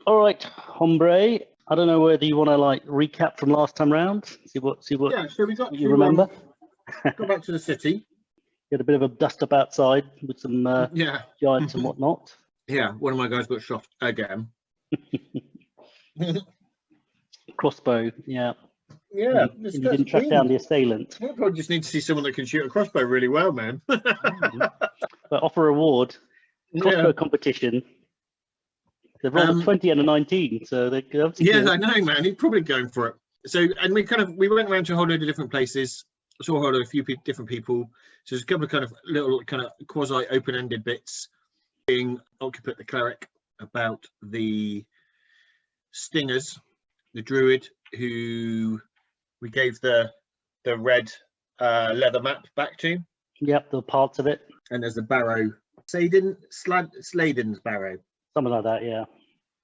All right, hombre. I don't know whether you want to like recap from last time round. See what. Yeah, so we got you remember. Go back to the city. Get a bit of a dust up outside with some giants and whatnot. Yeah, one of my guys got shot again. Crossbow, yeah. Yeah, and you didn't track down the assailant. We probably just need to see someone that can shoot a crossbow really well, man. But offer a reward. Crossbow competition. They've rolled a 20 and a 19, so they yeah, I know, man. He's probably going for it. So, and we went around to a whole load of different places. Saw a whole load of different people. So there's a couple of kind of little kind of quasi open-ended bits. Being Occupant the cleric about the stingers, the druid who we gave the red leather map back to. Yep, the parts of it. And there's the barrow, Sladen's barrow. Something like that, yeah.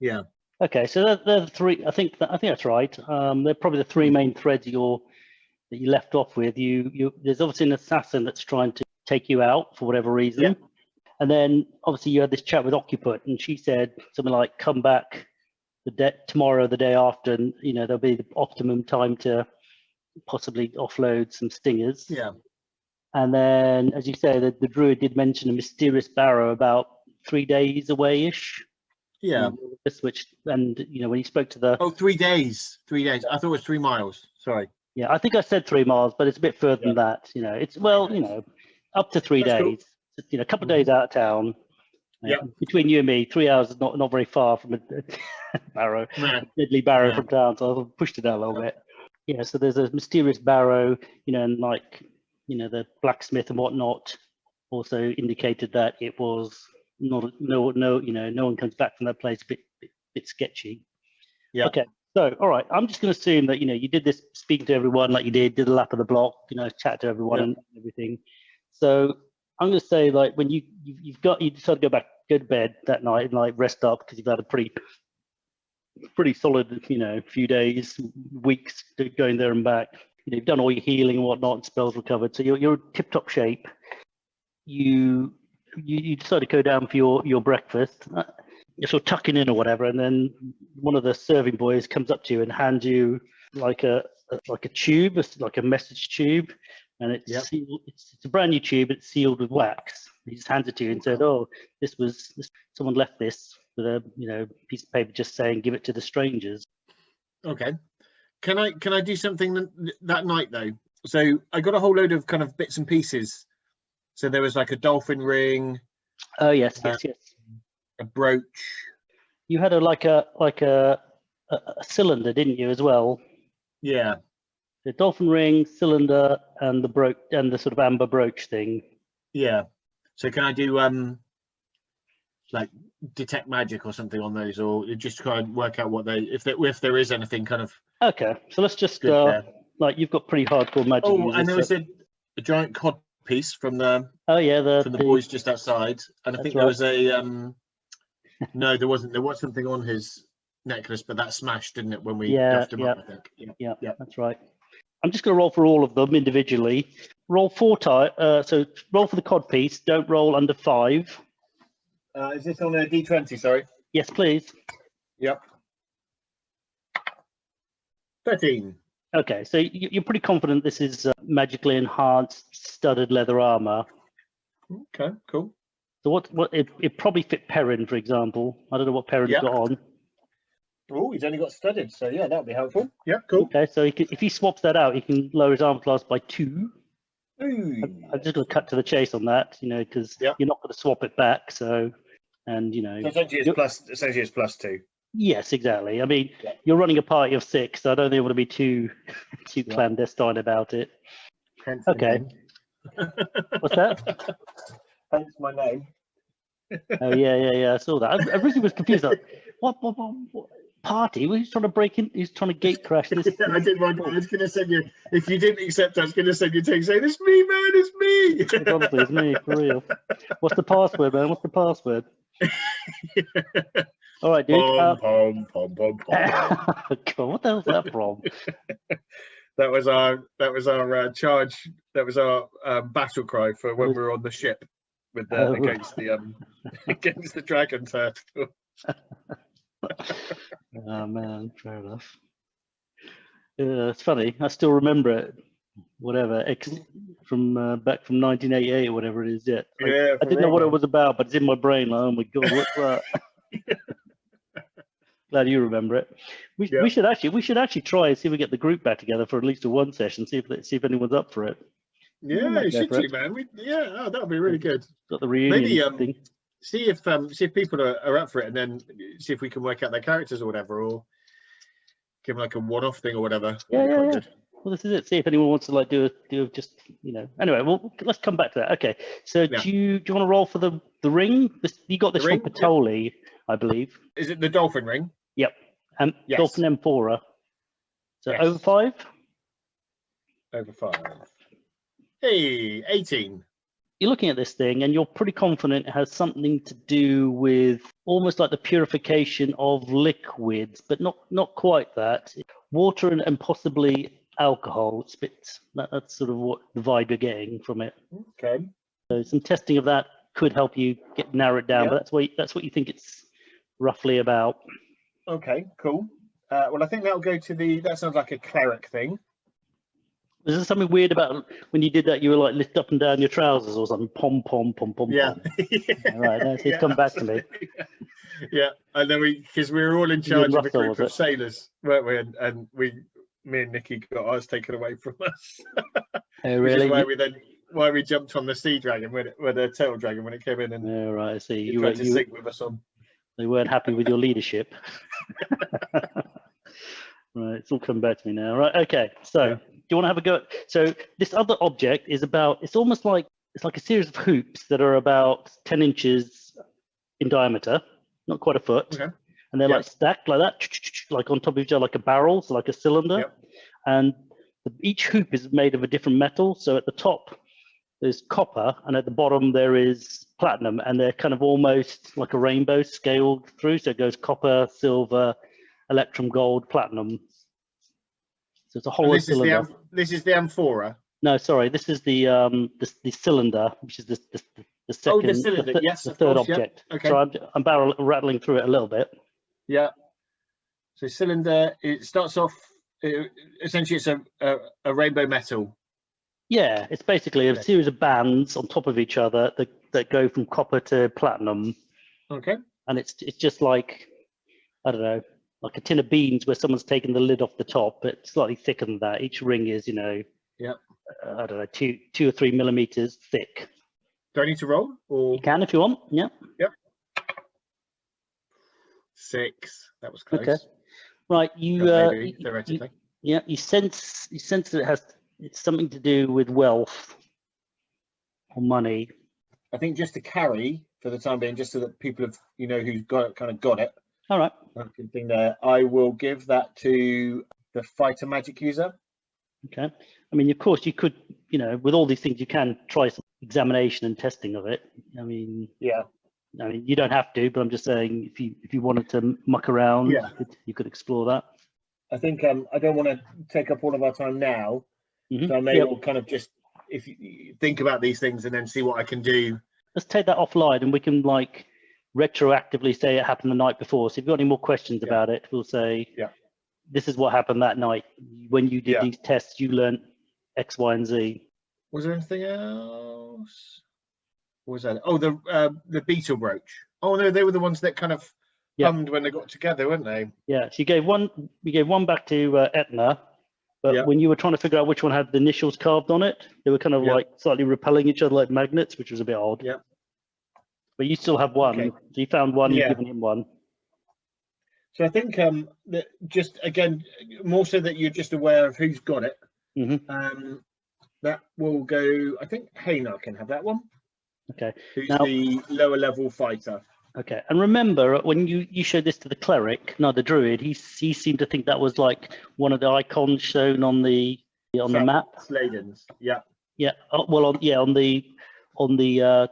Yeah. Okay, so they're the three. I think that's right. They're probably the three main threads that you left off with. There's obviously an assassin that's trying to take you out for whatever reason. Yeah. And then obviously you had this chat with Occupant, and she said something like, "Come back tomorrow, the day after, and there'll be the optimum time to possibly offload some stingers." Yeah. And then, as you say, the druid did mention a mysterious barrow about 3 days away-ish. Yeah. Which, and when he spoke to the 3 days. 3 days. I thought it was 3 miles. Sorry. Yeah, I think I said 3 miles, but it's a bit further than that. It's up to 3 days. Cool. A couple of days out of town. Yeah. Between you and me, 3 hours is not very far from a barrow, deadly barrow from town. So I've pushed it out a little bit. Yeah. So there's a mysterious barrow, and the blacksmith and whatnot also indicated that it was no one comes back from that place. Bit sketchy. Yeah. Okay. So, all right. I'm just going to assume that you did this, speaking to everyone like you did a lap of the block, chat to everyone and everything. So I'm going to say, like, when you decide to go to bed that night and like rest up because you've had a pretty solid few days, weeks going there and back. You've done all your healing and whatnot, and spells recovered, so you're in tip-top shape. You decide to go down for your breakfast. You're sort of tucking in or whatever, and then one of the serving boys comes up to you and hands you like a tube, like a message tube, and it's sealed, it's a brand new tube. It's sealed with wax. He just hands it to you and said, "Oh, someone left this with a piece of paper just saying give it to the strangers." Okay. Can I do something that night though? So I got a whole load of kind of bits and pieces. So there was like a dolphin ring. Oh yes. A brooch. You had a cylinder, didn't you, as well? Yeah. The dolphin ring, cylinder, and the brooch, and the sort of amber brooch thing. Yeah. So can I do like detect magic or something on those, or just try and work out what if there is anything kind of? Okay, so let's just like you've got pretty hardcore magic. Oh, and there was a giant cod piece from the from the boys just outside, and I think there was a no, there wasn't. There was something on his necklace, but that smashed, didn't it, when we left him up, I think. Yeah, that's right. I'm just going to roll for all of them individually. Roll 4 times. So roll for the cod piece. Don't roll under 5. Is this on a D20? Sorry. Yes, please. Yep. 13. Okay, so you're pretty confident this is magically enhanced studded leather armor. Okay, cool. So what it probably fit Perrin, for example. I don't know what Perrin's got on. Oh, he's only got studded, so yeah, that'll be helpful. Yeah, cool. Okay, so if he swaps that out, he can lower his armor class by 2. I'm just going to cut to the chase on that, because you're not going to swap it back. So, and so essentially it's plus 2. Yes, exactly. I mean, you're running a party of 6, so I don't think you want to be too clandestine about it. Hence okay. What's that? Hence my name. Oh yeah. I saw that. I really was confused. Like, what party? He's trying to break in. He's trying to gate crash this. I did. I was going to send you. If you didn't accept, I was going to send you a text saying, "It's me, man. It's me." Obviously, it's me for real. What's the password, man? What's the password? All right, dude. Pom. God, what the hell's that from? That was our charge. That was our battle cry for when we were on the ship with against the dragon turtle. Oh man, fair enough. It's funny. I still remember it. Whatever, from back from 1988 or whatever it is. Yet I didn't know what it was about, but it's in my brain. Like, oh my god, what's that? Glad you remember it. We should actually try and see if we get the group back together for at least a one session. See if anyone's up for it. Yeah, you should do, man. That would be really good. Got the reunion thing. See if people are up for it, and then see if we can work out their characters or whatever, or give them like a one-off thing or whatever. Yeah. Well, this is it. See if anyone wants to like do just Anyway, well, let's come back to that. Okay. So do you want to roll for the ring? You got this from Patoli, I believe. Is it the dolphin ring? Yep. And dolphin amphora. So over 5. Over 5. Hey, 18. You're looking at this thing and you're pretty confident it has something to do with almost like the purification of liquids, but not quite that. Water and possibly alcohol. That's sort of what the vibe you're getting from it. Okay. So some testing of that could help you narrow it down, but that's what you think it's roughly about. Okay, cool. Well, I think that'll go to that sounds like a cleric thing. Was there something weird about when you did that? You were like lift up and down your trousers or something? Pom pom pom pom. Yeah. Pom. Right. No, so it's come back to me. Yeah, and then because we were all in charge of a group of sailors, weren't we? And me and Nikki got ours taken away from us. Oh, really? Which is why we jumped on the sea dragon when the turtle dragon when it came in and. Oh, right. I see. You tried to sync with us on. They weren't happy with your leadership. Right, it's all come back to me now. Right, okay. So, do you want to have a go? So, this other object is it's almost like a series of hoops that are about 10 inches in diameter, not quite a foot, and they're like stacked like that, like on top of each other, like a barrel, so like a cylinder. And each hoop is made of a different metal. So at the top there's copper, and at the bottom there is platinum, and they're kind of almost like a rainbow scaled through. So it goes copper, silver, electrum, gold, platinum. So it's a whole cylinder. This is the amphora. No, sorry, this is the cylinder, which is the second. Oh, the cylinder. The third object. Yeah. Okay. So I'm rattling through it a little bit. Yeah. So cylinder. It starts off. Essentially, it's a rainbow metal. Yeah, it's basically a series of bands on top of each other that go from copper to platinum. Okay. And it's just like, I don't know, like a tin of beans where someone's taken the lid off the top, but slightly thicker than that. Each ring is, I don't know, 2 or 3 millimeters thick. Do I need to roll? Or you can if you want. Yeah. Yep. 6. That was close. Okay. Right. Theoretically. You sense that it's something to do with wealth or money. I think just to carry for the time being, just so that people have who's got it. All right. Good thing there. I will give that to the fighter magic user. Okay. I mean, of course, you could, with all these things, you can try some examination and testing of it. I mean, you don't have to, but I'm just saying if you wanted to muck around, you could explore that. I think I don't want to take up all of our time now, so I may well kind of just if you think about these things and then see what I can do. Let's take that offline, and we can retroactively say it happened the night before. So if you've got any more questions about it, we'll say, this is what happened that night. When you did these tests, you learned X, Y, and Z. Was there anything else? What was that? Oh, the beetle brooch. Oh no, they were the ones that kind of hummed when they got together, weren't they? Yeah. So you gave one back to Etna, but when you were trying to figure out which one had the initials carved on it, they were kind of like slightly repelling each other like magnets, which was a bit odd. Yeah. But you still have one. Okay. So you found one. You've given him one. So I think that just again, more so that you're just aware of who's got it. That will go. I think Haynar can have that one. Okay. Who's the lower level fighter? Okay. And remember, when you showed this to the cleric, no, the druid, he seemed to think that was like one of the icons shown on the map. Sladens. Yeah. Yeah. Well, on the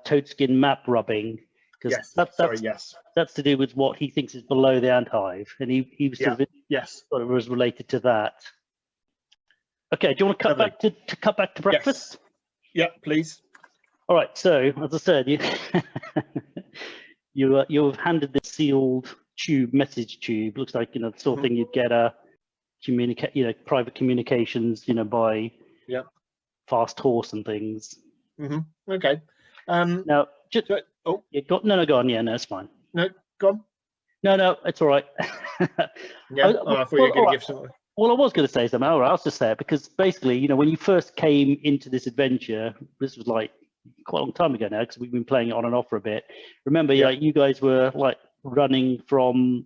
toadskin map rubbing. Yes. That's to do with what he thinks is below the ant hive, and he was sort of thought it was related to that. Okay, do you want to cut back to breakfast? Yes. Yeah, please. All right. So as I said, you've handed this sealed tube, message tube. Looks like, the sort of thing you'd get a private communications, by fast horse and things. Okay. Now, just go on. Yeah, no, it's fine. No, go on. No, it's all right. Yeah. I thought you were going to give something. Well, I was going to say something. All right, I'll just say it because basically, when you first came into this adventure, this was like quite a long time ago now because we've been playing it on and off for a bit. Remember, you guys were like running from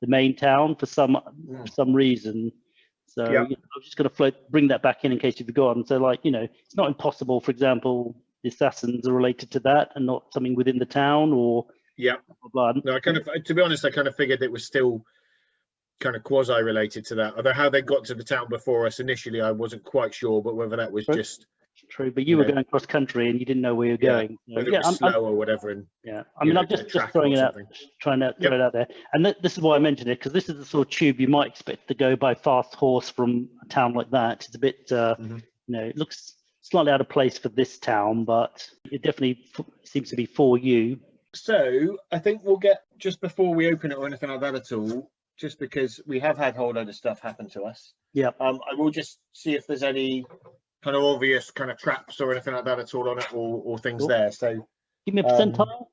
the main town for some reason. So I was just going to bring that back in case you've forgotten. So it's not impossible. For example, the assassins are related to that and not something within the town or blah, blah, blah. No, to be honest, I kind of figured it was still kind of quasi related to that. Although how they got to the town before us initially, I wasn't quite sure, but whether that was just true. But you were going cross country and you didn't know where you're going. So, whether it was slow or whatever. And I'm just throwing it out, trying to throw it out there. And this is why I mentioned it because this is the sort of tube you might expect to go by fast horse from a town like that. It's a bit, it looks slightly out of place for this town, but it definitely seems to be for you. So I think we'll get just before we open it or anything like that at all. Just because we have had a whole load of stuff happen to us. I will just see if there's any kind of obvious kind of traps or anything like that at all on it or things there. So give me a percentile.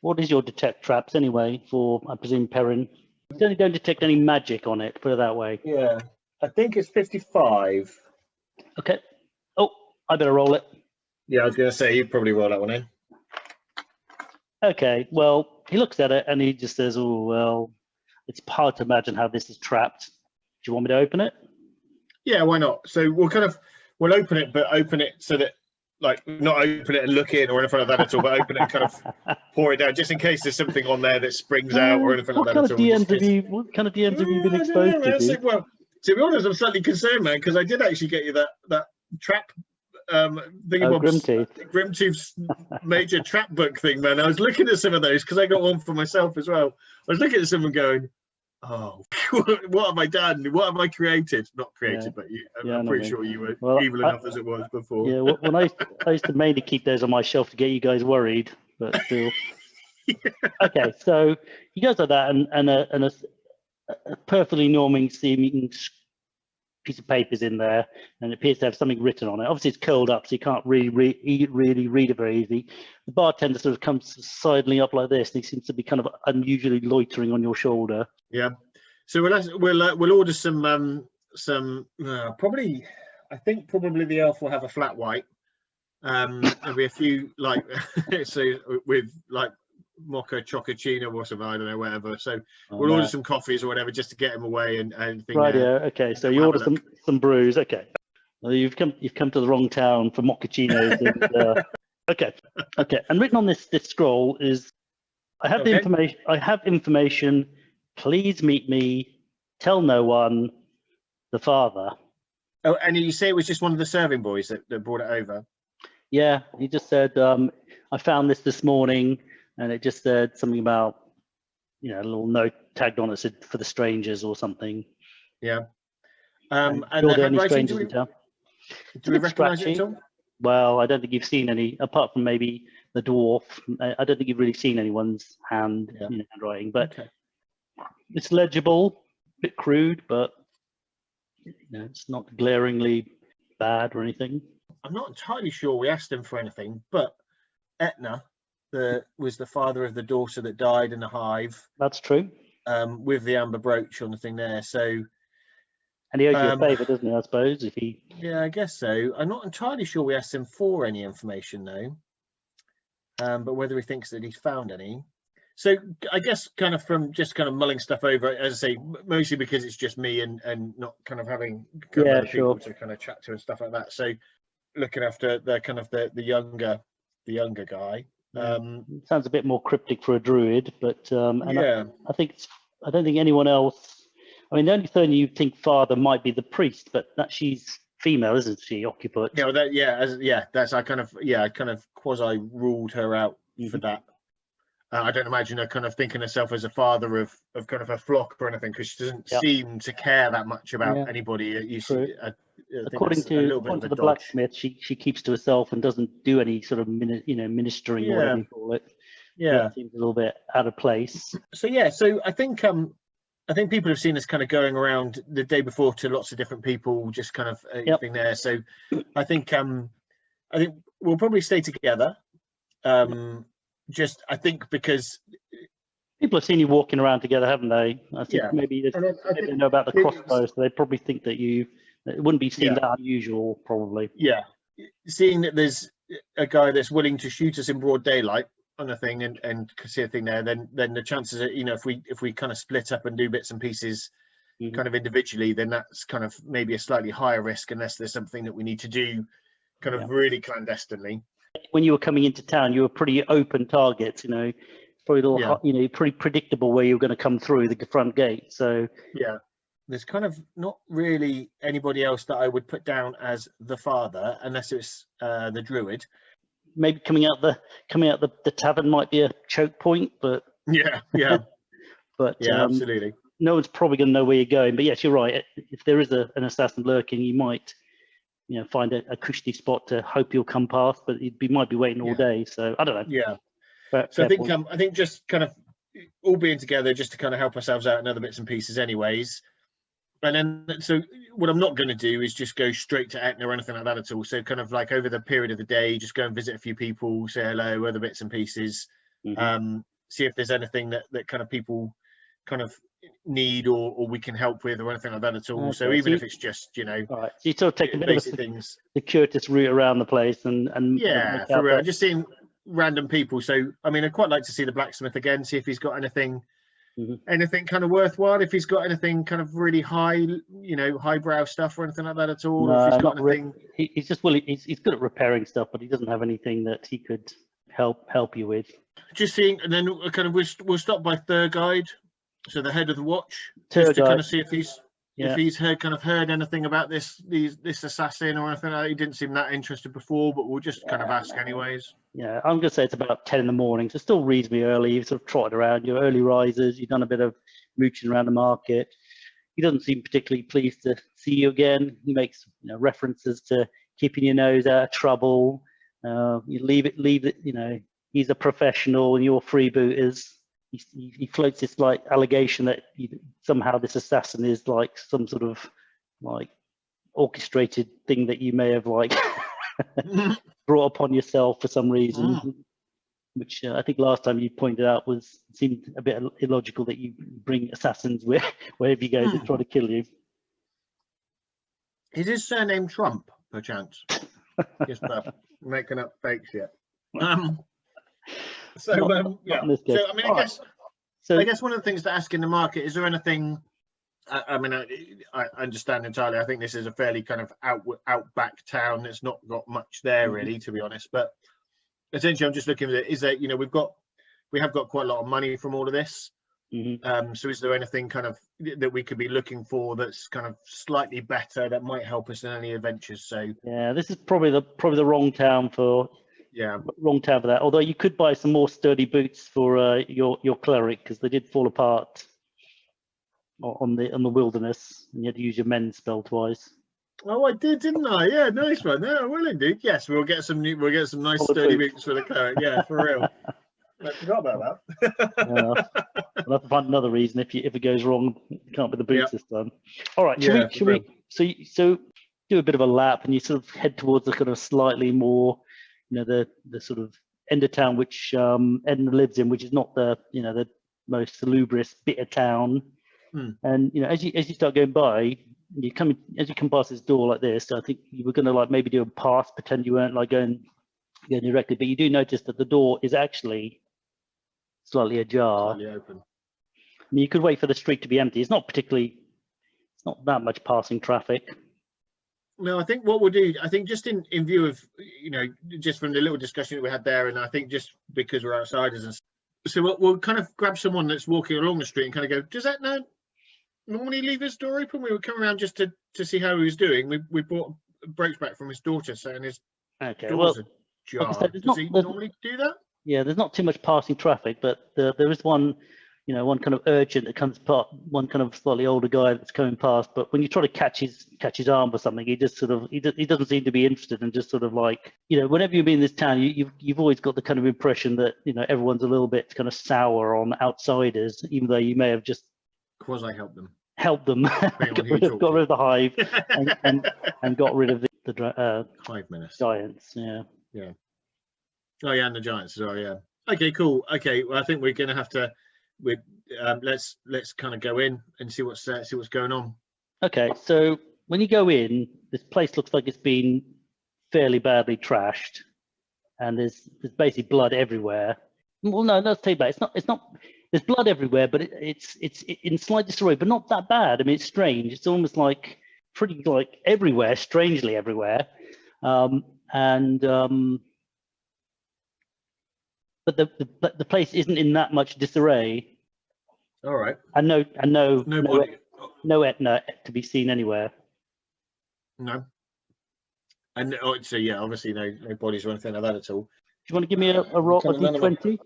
What is your detect traps anyway for, I presume, Perrin? You certainly don't detect any magic on it, put it that way. Yeah, I think it's 55. Okay. Oh, I better roll it. Yeah, I was going to say, you'd probably roll that one in. Okay, well, he looks at it and he just says, oh, well, it's hard to imagine how this is trapped. Do you want me to open it? Yeah, why not? So we'll open it, but open it so that not open it and look in or anything like that at all, but open it and kind of pour it down just in case there's something on there that springs out or anything like that at all. What kind of DMs have you been exposed to? Well, to be honest, I'm slightly concerned, man, because I did actually get you that trap Grimtooth's major trap book thing, man. I was looking at some of those because I got one for myself as well. I was looking at some and going, oh, what have I done? What have I created? Not created, but I'm pretty sure you were evil enough as it was before. Yeah, when I used to mainly keep those on my shelf to get you guys worried, but still. Okay, so he goes like that, and a perfectly norming seeming piece of paper's in there, and it appears to have something written on it. Obviously, it's curled up, so you can't really read it very easily. The bartender sort of comes sidling up like this, and he seems to be kind of unusually loitering on your shoulder. Yeah. So we'll order some probably. I think probably the elf will have a flat white. There'll be a few so with mocha choccacino or something, I don't know, whatever. So we'll order some coffees or whatever just to get him away and think. Right, yeah, okay. So you order some brews, okay. Well, you've come to the wrong town for mochachinos. And, okay. And written on this scroll is, I have the information. I have information. Please meet me. Tell no one. The father. Oh, and you say it was just one of the serving boys that brought it over? Yeah, he just said, I found this morning. And it just said something about, a little note tagged on it said for the strangers or something. Yeah. And are there any strangers in town? Do we recognise it at all? Well, I don't think you've seen any, apart from maybe the dwarf. I don't think you've really seen anyone's handwriting, but it's legible, a bit crude, but it's not glaringly bad or anything. I'm not entirely sure we asked him for anything, but Etna was the father of the daughter that died in the hive. That's true. With the amber brooch on the thing there. So, and he owes you a favour, doesn't he? I suppose if he. Yeah, I guess so. I'm not entirely sure we asked him for any information though. But whether he thinks that he's found any. So I guess kind of from just kind of mulling stuff over, as I say, mostly because it's just me and not kind of having other people to kind of chat to and stuff like that. So looking after the kind of the younger guy. Sounds a bit more cryptic for a druid, but I don't think anyone else. I mean, the only thing you think father might be the priest, but that she's female, isn't she? Occupant. That's I kind of quasi ruled her out for that. I don't imagine her kind of thinking herself as a father of kind of a flock or anything, because she doesn't seem to care that much about anybody. According to the blacksmith, she keeps to herself and doesn't do any sort of ministering or whatever you call it. Yeah. seems a little bit out of place. So yeah, so I think people have seen us kind of going around the day before to lots of different people, just kind of being there. So I think we'll probably stay together. Just I think because people have seen you walking around together, haven't they? I think maybe they know about the crossbow, so they probably think that it wouldn't be seen that unusual, probably. Yeah, seeing that there's a guy that's willing to shoot us in broad daylight on a thing and see a thing there, then the chances are, if we kind of split up and do bits and pieces kind of individually, then that's kind of maybe a slightly higher risk unless there's something that we need to do kind of really clandestinely. When you were coming into town, you were pretty open targets, probably a little, pretty predictable where you're going to come through the front gate. So yeah, there's kind of not really anybody else that I would put down as the father, unless it's the druid. Maybe coming out the tavern might be a choke point, but but absolutely. No one's probably going to know where you're going. But yes, you're right. If there is an assassin lurking, you might find a cushy spot to hope you'll come past, but you might be waiting all day. So I don't know. Yeah. So I think just kind of all being together just to kind of help ourselves out in other bits and pieces anyways. And then, so what I'm not going to do is just go straight to Etna or anything like that at all. So kind of like over the period of the day, just go and visit a few people, say hello, other bits and pieces, see if there's anything that kind of people kind of need or we can help with or anything like that at all. Okay, so even if it's just, all right. So you sort of take a bit of a circuitous route around the place and for real, just seeing random people. So I mean, I'd quite like to see the blacksmith again, see if he's got anything kind of worthwhile, if he's got anything kind of really high, highbrow stuff or anything like that at all. No, if he's got anything. He's just he's good at repairing stuff, but he doesn't have anything that he could help you with. Just seeing, and then kind of we'll stop by Third Guide, so the head of the watch, just to kind of see if he's heard anything about this assassin or anything. He didn't seem that interested before, but we'll just kind of ask anyways. Yeah, I'm going to say it's about 10 in the morning, so still reasonably early. You've sort of trotted around, you're early risers, you've done a bit of mooching around the market. He doesn't seem particularly pleased to see you again. He makes references to keeping your nose out of trouble. You leave it, he's a professional and you're freebooters. He floats this like allegation that somehow this assassin is like some sort of like orchestrated thing that you may have like brought upon yourself for some reason, which I think last time you pointed out seemed a bit illogical that you bring assassins wherever you go to try to kill you. Is his surname Trump, perchance? Just making up fakes yet. So I mean, I guess one of the things to ask in the market, is there anything? I mean, I understand entirely. I think this is a fairly kind of outback town. It's not got much there really, to be honest. But essentially, I'm just looking at it. Is that we have got quite a lot of money from all of this. So is there anything kind of that we could be looking for that's kind of slightly better that might help us in any adventures? So yeah, this is probably the wrong town for. Wrong town for that. Although you could buy some more sturdy boots for your cleric, because they did fall apart on the wilderness, and you had to use your mend spell twice. Oh, I did, didn't I? Yeah, nice one. Yeah, well, indeed. Yes, we'll get some nice sturdy boots for the cleric. Yeah, for real. I forgot about that. I'll have to find another reason if it goes wrong. You can't be the boots this time. All right, should we? So do a bit of a lap, and you sort of head towards the kind of slightly more. The sort of end of town which Edna lives in, which is not the the most salubrious bit of town. And as you start going by, as you come past this door like this, I think you were going to like maybe do a pass, pretend you weren't like going directly, but you do notice that the door is actually slightly ajar. Slightly open. I mean, you could wait for the street to be empty. It's not that much passing traffic. No, I think what we'll do, I think just in view of, just from the little discussion that we had there, and I think just because we're outsiders, and so we'll kind of grab someone that's walking along the street and kind of go, does that normally leave his door open? We would come around just to see how he was doing. We brought brooch back from his daughter saying his door's ajar. Does he normally do that? Yeah, there's not too much passing traffic, but there is one you know, one kind of urchin that comes past, one kind of slightly older guy that's coming past. But when you try to catch his arm or something, he just sort of he doesn't seem to be interested, and just sort of like, you know, whenever you've been in this town, you've always got the kind of impression that, you know, everyone's a little bit kind of sour on outsiders, even though you may have just quasi helped them. got rid of the hive and got rid of the Hive menace giants. Yeah. Oh yeah, and the giants as well. Yeah. Okay, cool. Okay, well, I think we're gonna have to. Let's kind of go in and see what's going on. Okay, so when you go in, this place looks like it's been fairly badly trashed, and there's basically blood everywhere. Well, no, let's take that. It's not. There's blood everywhere, but it's in slight disarray, but not that bad. I mean, it's strange. It's almost like pretty like everywhere, strangely everywhere, but the place isn't in that much disarray. All right. And no body. No Etna to be seen anywhere. No. And so yeah, obviously no bodies or anything like that at all. Do you want to give me a roll, a D20?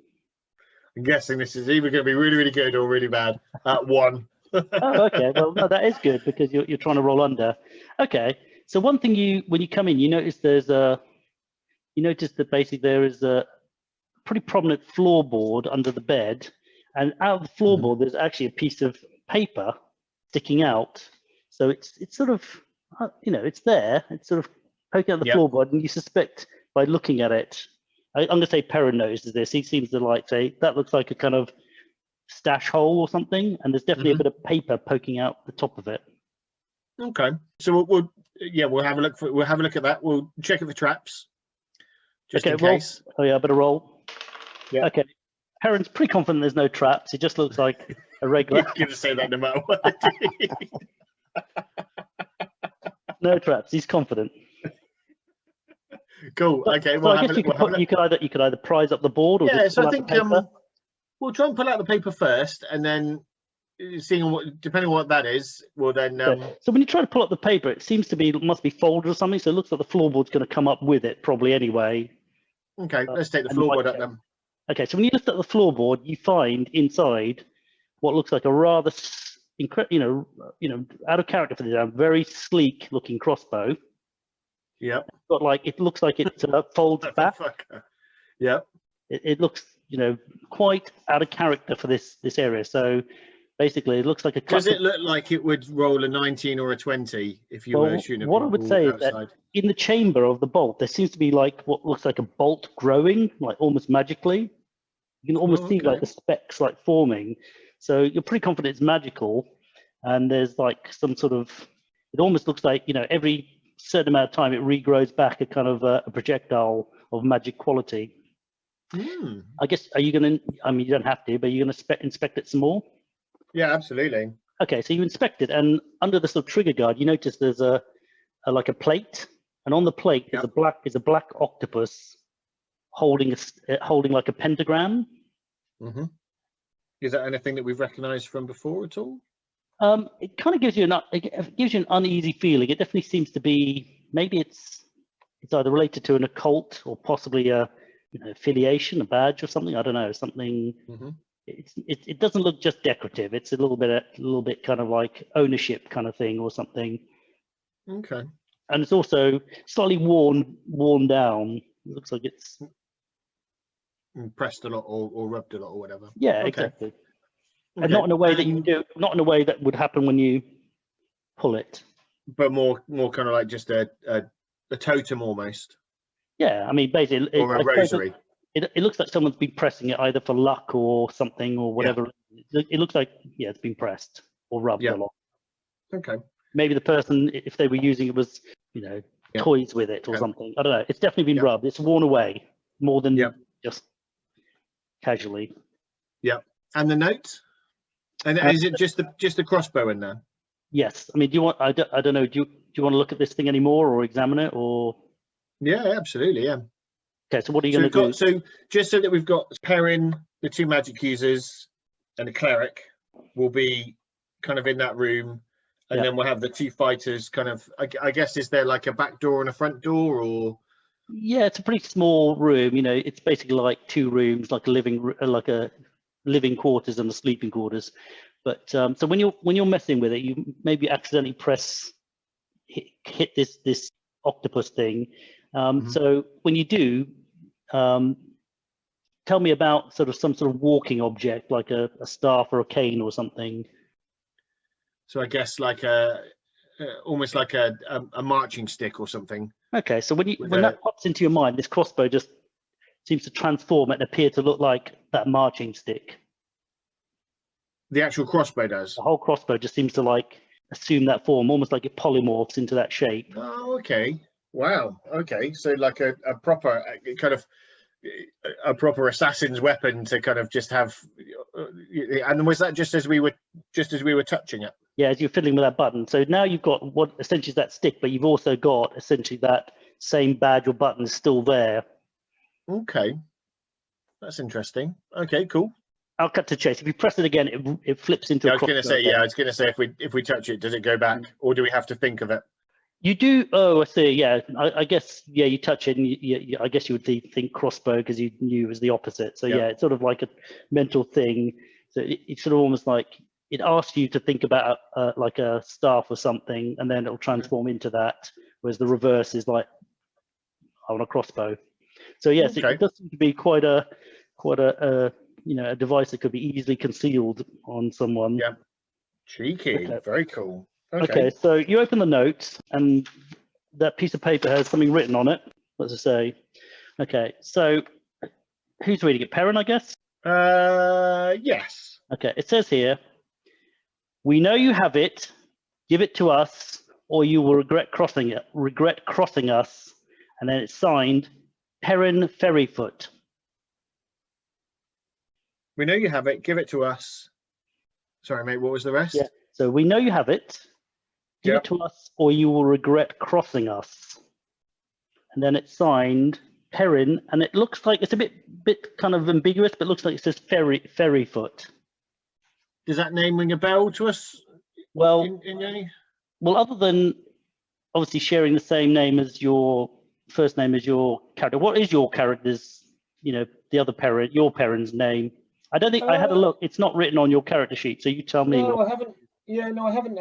I'm guessing this is either going to be really, really good or really bad at 1. Oh, okay. Well, no, that is good because you're trying to roll under. Okay. So one thing when you come in, you notice that basically there is a pretty prominent floorboard under the bed, and out of the floorboard there's actually a piece of paper sticking out. So it's sort of, you know, it's there. It's sort of poking out the floorboard, and you suspect by looking at it. I'm going to say Perrin notices this. He seems to like say that looks like a kind of stash hole or something, and there's definitely a bit of paper poking out the top of it. Okay, so we'll have a look at that. We'll check it for traps, just in case. Oh yeah, I better roll. Yeah. Okay. Perrin's pretty confident there's no traps. It just looks like a regular. He's going to say that no matter what. No traps. He's confident. Cool. Okay. So I guess you could either prise up the board or just so I think we'll try and pull out the paper first, and then depending on what that is, we'll then. So when you try to pull up the paper, it must be folded or something. So it looks like the floorboard's going to come up with it probably anyway. Okay, let's take the floorboard up then. Okay, so when you lift up the floorboard, you find inside what looks like a rather, out of character for the very sleek looking crossbow. Yeah. But it looks like it folds back. Yeah. It looks, quite out of character for this area. So basically, it looks like a. Does it look like it would roll a 19 or a 20 if you were shooting? What I would say is that in the chamber of the bolt, there seems to be what looks like a bolt growing, almost magically. You can almost see the specks forming. So you're pretty confident it's magical, and there's some sort of. It almost looks like every certain amount of time it regrows back a kind of a projectile of magic quality. I guess, are you going to, you don't have to, but you're going to inspect it some more? Yeah, absolutely. Okay, so you inspect it, and under the sort of trigger guard, you notice there's a plate, and on the plate is a black octopus holding like a pentagram. Is that anything that we've recognized from before at all? It kind of gives you an uneasy feeling. It definitely seems to be, maybe it's either related to an occult or possibly a affiliation, a badge or something. I don't know, something. It doesn't look just decorative. It's a little bit kind of like ownership kind of thing or something. Okay. And it's also slightly worn down. It looks like it's pressed a lot or rubbed a lot or whatever. Yeah, exactly. And not in a way not in a way that would happen when you pull it. But more kind of like just a totem almost. Yeah, basically, or a rosary. It looks like someone's been pressing it either for luck or something or whatever. Yeah. It looks like it's been pressed or rubbed a lot. Okay. Maybe the person, if they were using it, was toys with it or something. I don't know. It's definitely been rubbed. It's worn away more than just casually. Yeah. And the note? And is it just a crossbow in there? Yes. Do you want? I don't know. Do you want to look at this thing anymore or examine it or? Yeah, absolutely. Yeah. Okay. So what are you going to do? So just so that we've got Perrin, the 2 magic users, and a cleric will be kind of in that room, and then we'll have the 2 fighters. Kind of. I guess, is there like a back door and a front door, or? Yeah, it's a pretty small room. It's basically like 2 rooms, like a living, like a living quarters and the sleeping quarters. But so when you're messing with it, you maybe accidentally hit this octopus thing. So when you do, tell me about sort of some sort of walking object like a staff or a cane or something. So I guess like almost like a marching stick or something. Okay, so when that pops into your mind, this crossbow just seems to transform and appear to look like that marching stick. The actual crossbow does. The whole crossbow just seems to like assume that form, almost like it polymorphs into that shape. Oh, okay. Wow. Okay. So like a proper kind of a proper assassin's weapon to kind of just have. And was that just as we were touching it? Yeah, as you're fiddling with that button. So now you've got what essentially is that stick, but you've also got essentially that same badge or button is still there. Okay, that's interesting. Okay, cool. I'll cut to chase. If you press it again, it flips into. I was going to say, yeah, I was going to say if we touch it, does it go back, or do we have to think of it? You do. Oh, I see. Yeah, I guess. Yeah, you touch it, and I guess you would think crossbow because you knew it was the opposite. So yeah, it's sort of like a mental thing. So it's sort of almost like it asks you to think about like a staff or something, and then it'll transform into that. Whereas the reverse is like on a crossbow. So yes, it does seem to be quite a a device that could be easily concealed on someone. Yeah, cheeky. Okay. Very cool. Okay, so you open the note, and that piece of paper has something written on it. What does it say? Okay, so who's reading it? Perrin, I guess? Yes. Okay, it says here, we know you have it. Give it to us, or you will regret crossing us. And then it's signed, Perrin Ferryfoot. We know you have it. Give it to us. Sorry, mate. What was the rest? Yeah. So we know you have it. Give it to us, or you will regret crossing us. And then it's signed Perrin, and it looks like it's a bit kind of ambiguous, but it looks like it says Ferryfoot. Does that name ring a bell to us? Well, well, other than obviously sharing the same name as your first name as your character, what is your character's, the other parent, your parent's name? I don't think I had a look. It's not written on your character sheet, so you tell me. No, I haven't. Yeah, no, I haven't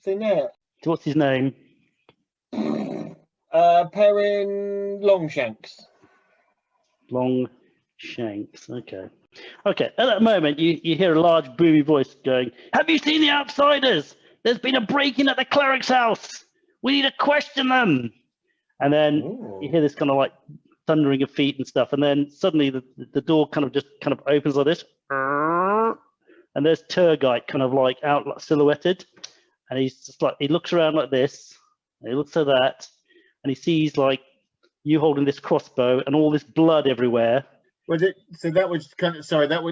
seen that. So what's his name? Perrin Longshanks. Longshanks. Okay. Okay. At that moment, you hear a large, boomy voice going, "Have you seen the outsiders? There's been a break-in at the cleric's house. We need to question them." And then you hear this kind of like thundering of feet and stuff, and then suddenly the door kind of opens like this, and there's Turgite kind of like out silhouetted, and he's just like, he looks around like this, and he looks at that, and he sees like you holding this crossbow and all this blood everywhere. Was it? So that was kind of, sorry, that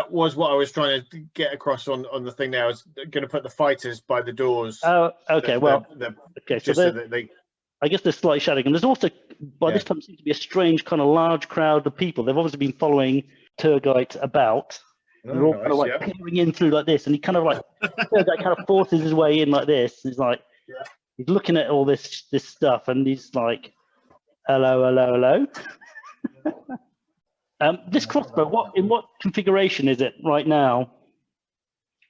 was what I was trying to get across on the thing there. I was going to put the fighters by the doors. Oh, okay. Okay. So that they. I guess there's slight shadowing, and there's also by this time seems to be a strange kind of large crowd of people. They've obviously been following Turgite about. They're all kind of like peering in through like this, and he kind of like Turgite kind of forces his way in like this. He's like, he's looking at all this stuff, and he's like, hello, hello, hello. This crossbow, in what configuration is it right now?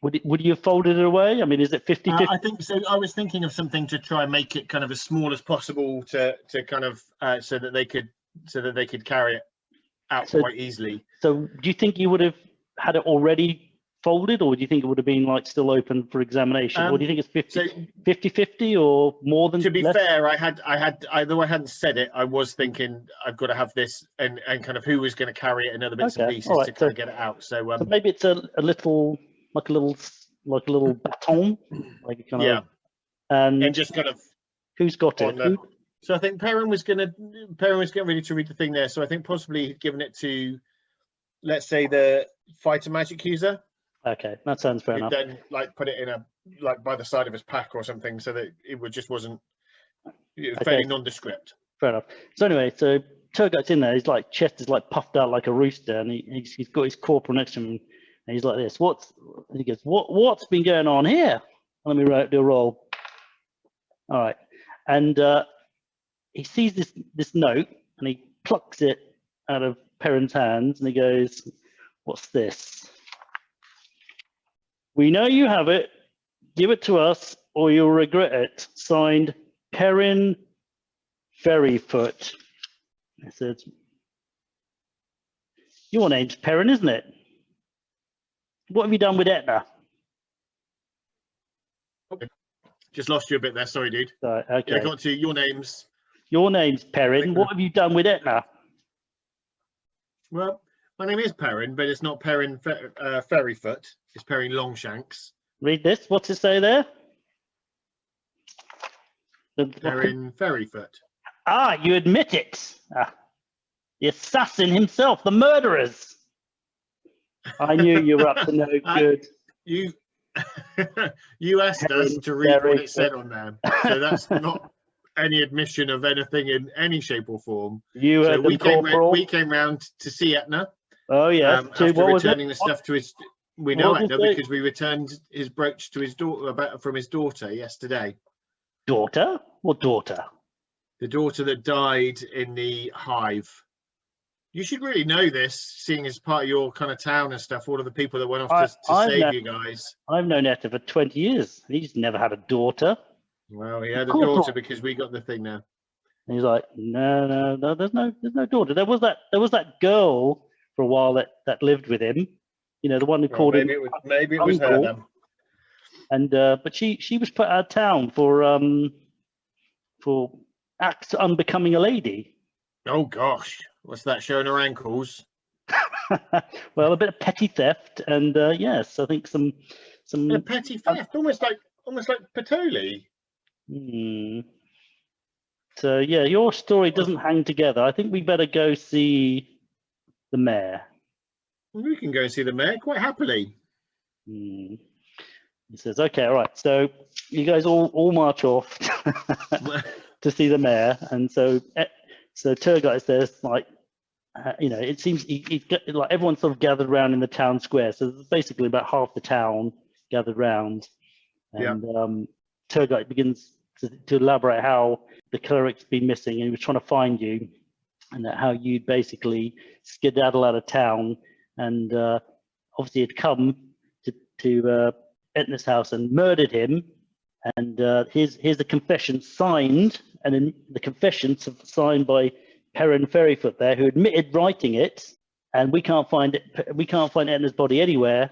Would you have folded it away? I mean, is it 50-50? I think so. I was thinking of something to try and make it kind of as small as possible to kind of so that they could carry it out quite easily. So do you think you would have had it already folded, or do you think it would have been like still open for examination? Or do you think it's 50-50 or more than? To be fair, though I hadn't said it, I was thinking I've got to have this and kind of who was going to carry it and other bits and pieces to kind of get it out. So maybe it's a little. Like a little baton, like kind of, and just kind of who's got it? So I think Perrin was getting ready to read the thing there. So I think possibly he'd given it to, let's say, the fighter magic user. Okay, that sounds fair enough. Then like put it in by the side of his pack or something, so that it wasn't fairly nondescript. Fair enough. So anyway, so Turgite's in there. His like chest is like puffed out like a rooster, and he's got his corporal next to him. And he's like this. He goes, what's been going on here? Let me do a roll. All right. And he sees this note, and he plucks it out of Perrin's hands, and he goes, what's this? We know you have it. Give it to us, or you'll regret it. Signed, Perrin Ferryfoot. I said, your name's Perrin, isn't it? What have you done with Etna? Just lost you a bit there. Sorry, dude. Right, okay. Yeah, got to your names. Your name's Perrin. What have you done with Etna? Well, my name is Perrin, but it's not Perrin Ferryfoot. It's Perrin Longshanks. Read this. What's it say there? Perrin Ferryfoot. Ah, you admit it. Ah, the assassin himself, the murderers. I knew you were up to no good. You you asked us to read what it said on there, so that's not any admission of anything in any shape or form. You so we came round to see Etna. Oh yes. After returning the stuff to his, we know Etna because we returned his brooch to his daughter from his daughter yesterday. Daughter? What daughter? The daughter that died in the Hive. You should really know this, seeing as part of your kind of town and stuff, all of the people that went off to save you guys. I've known Etna for 20 years. He's never had a daughter. Well, he had a daughter because we got the thing now. And he's like, no, there's no daughter. There was that girl for a while that lived with him. You know, the one who called him. Maybe it was her then. And but she was put out of town for acts unbecoming a lady. Oh gosh. What's that, showing her ankles? Well, a bit of petty theft, and yes, I think some petty theft, almost like Patoli. So yeah, your story doesn't hang together. I think we better go see the mayor. We can go see the mayor quite happily. He says, "Okay, all right." So you guys all march off to see the mayor, and so tour guide says, like, you know, it seems he's got, like, everyone's sort of gathered around in the town square. So there's basically about half the town gathered round, and tour guide begins to elaborate how the cleric's been missing, and he was trying to find you, and how you'd basically skedaddle out of town, and obviously had come to Etna's house and murdered him. And here's the confession signed, and in the confessions signed by Perrin Ferryfoot there, who admitted writing it. And we can't find it. We can't find Etna's body anywhere.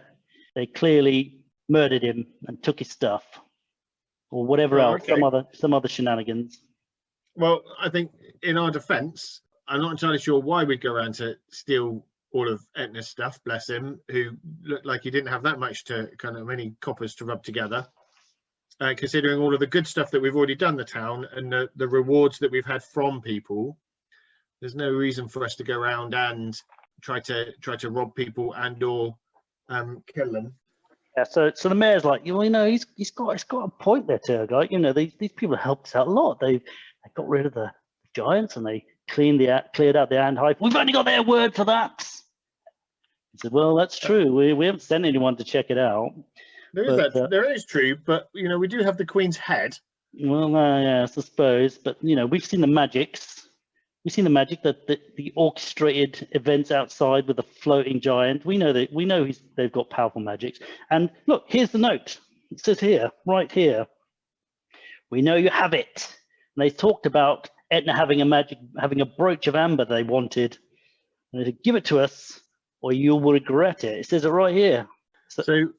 They clearly murdered him and took his stuff, or whatever else, some other shenanigans. Well, I think in our defence, I'm not entirely sure why we'd go around to steal all of Etna's stuff. Bless him, who looked like he didn't have that much to many coppers to rub together. Considering all of the good stuff that we've already done the town and the rewards that we've had from people, there's no reason for us to go around and try to rob people and or kill them. Yeah, so the mayor's like, you know, he's got a point there, tour guide. You know, these people helped us out a lot. They got rid of the giants and they cleared out the ant hive. We've only got their word for that. He said, well, that's true. We haven't sent anyone to check it out. There is true, but you know, we do have the Queen's head. Well, yes, I suppose, but you know, we've seen the magics. We've seen the magic, that the orchestrated events outside with the floating giant. We know they've got powerful magics. And look, here's the note. It says here, right here, we know you have it. And they talked about Etna having a brooch of amber they wanted. And they said, give it to us, or you will regret it. It says it right here. So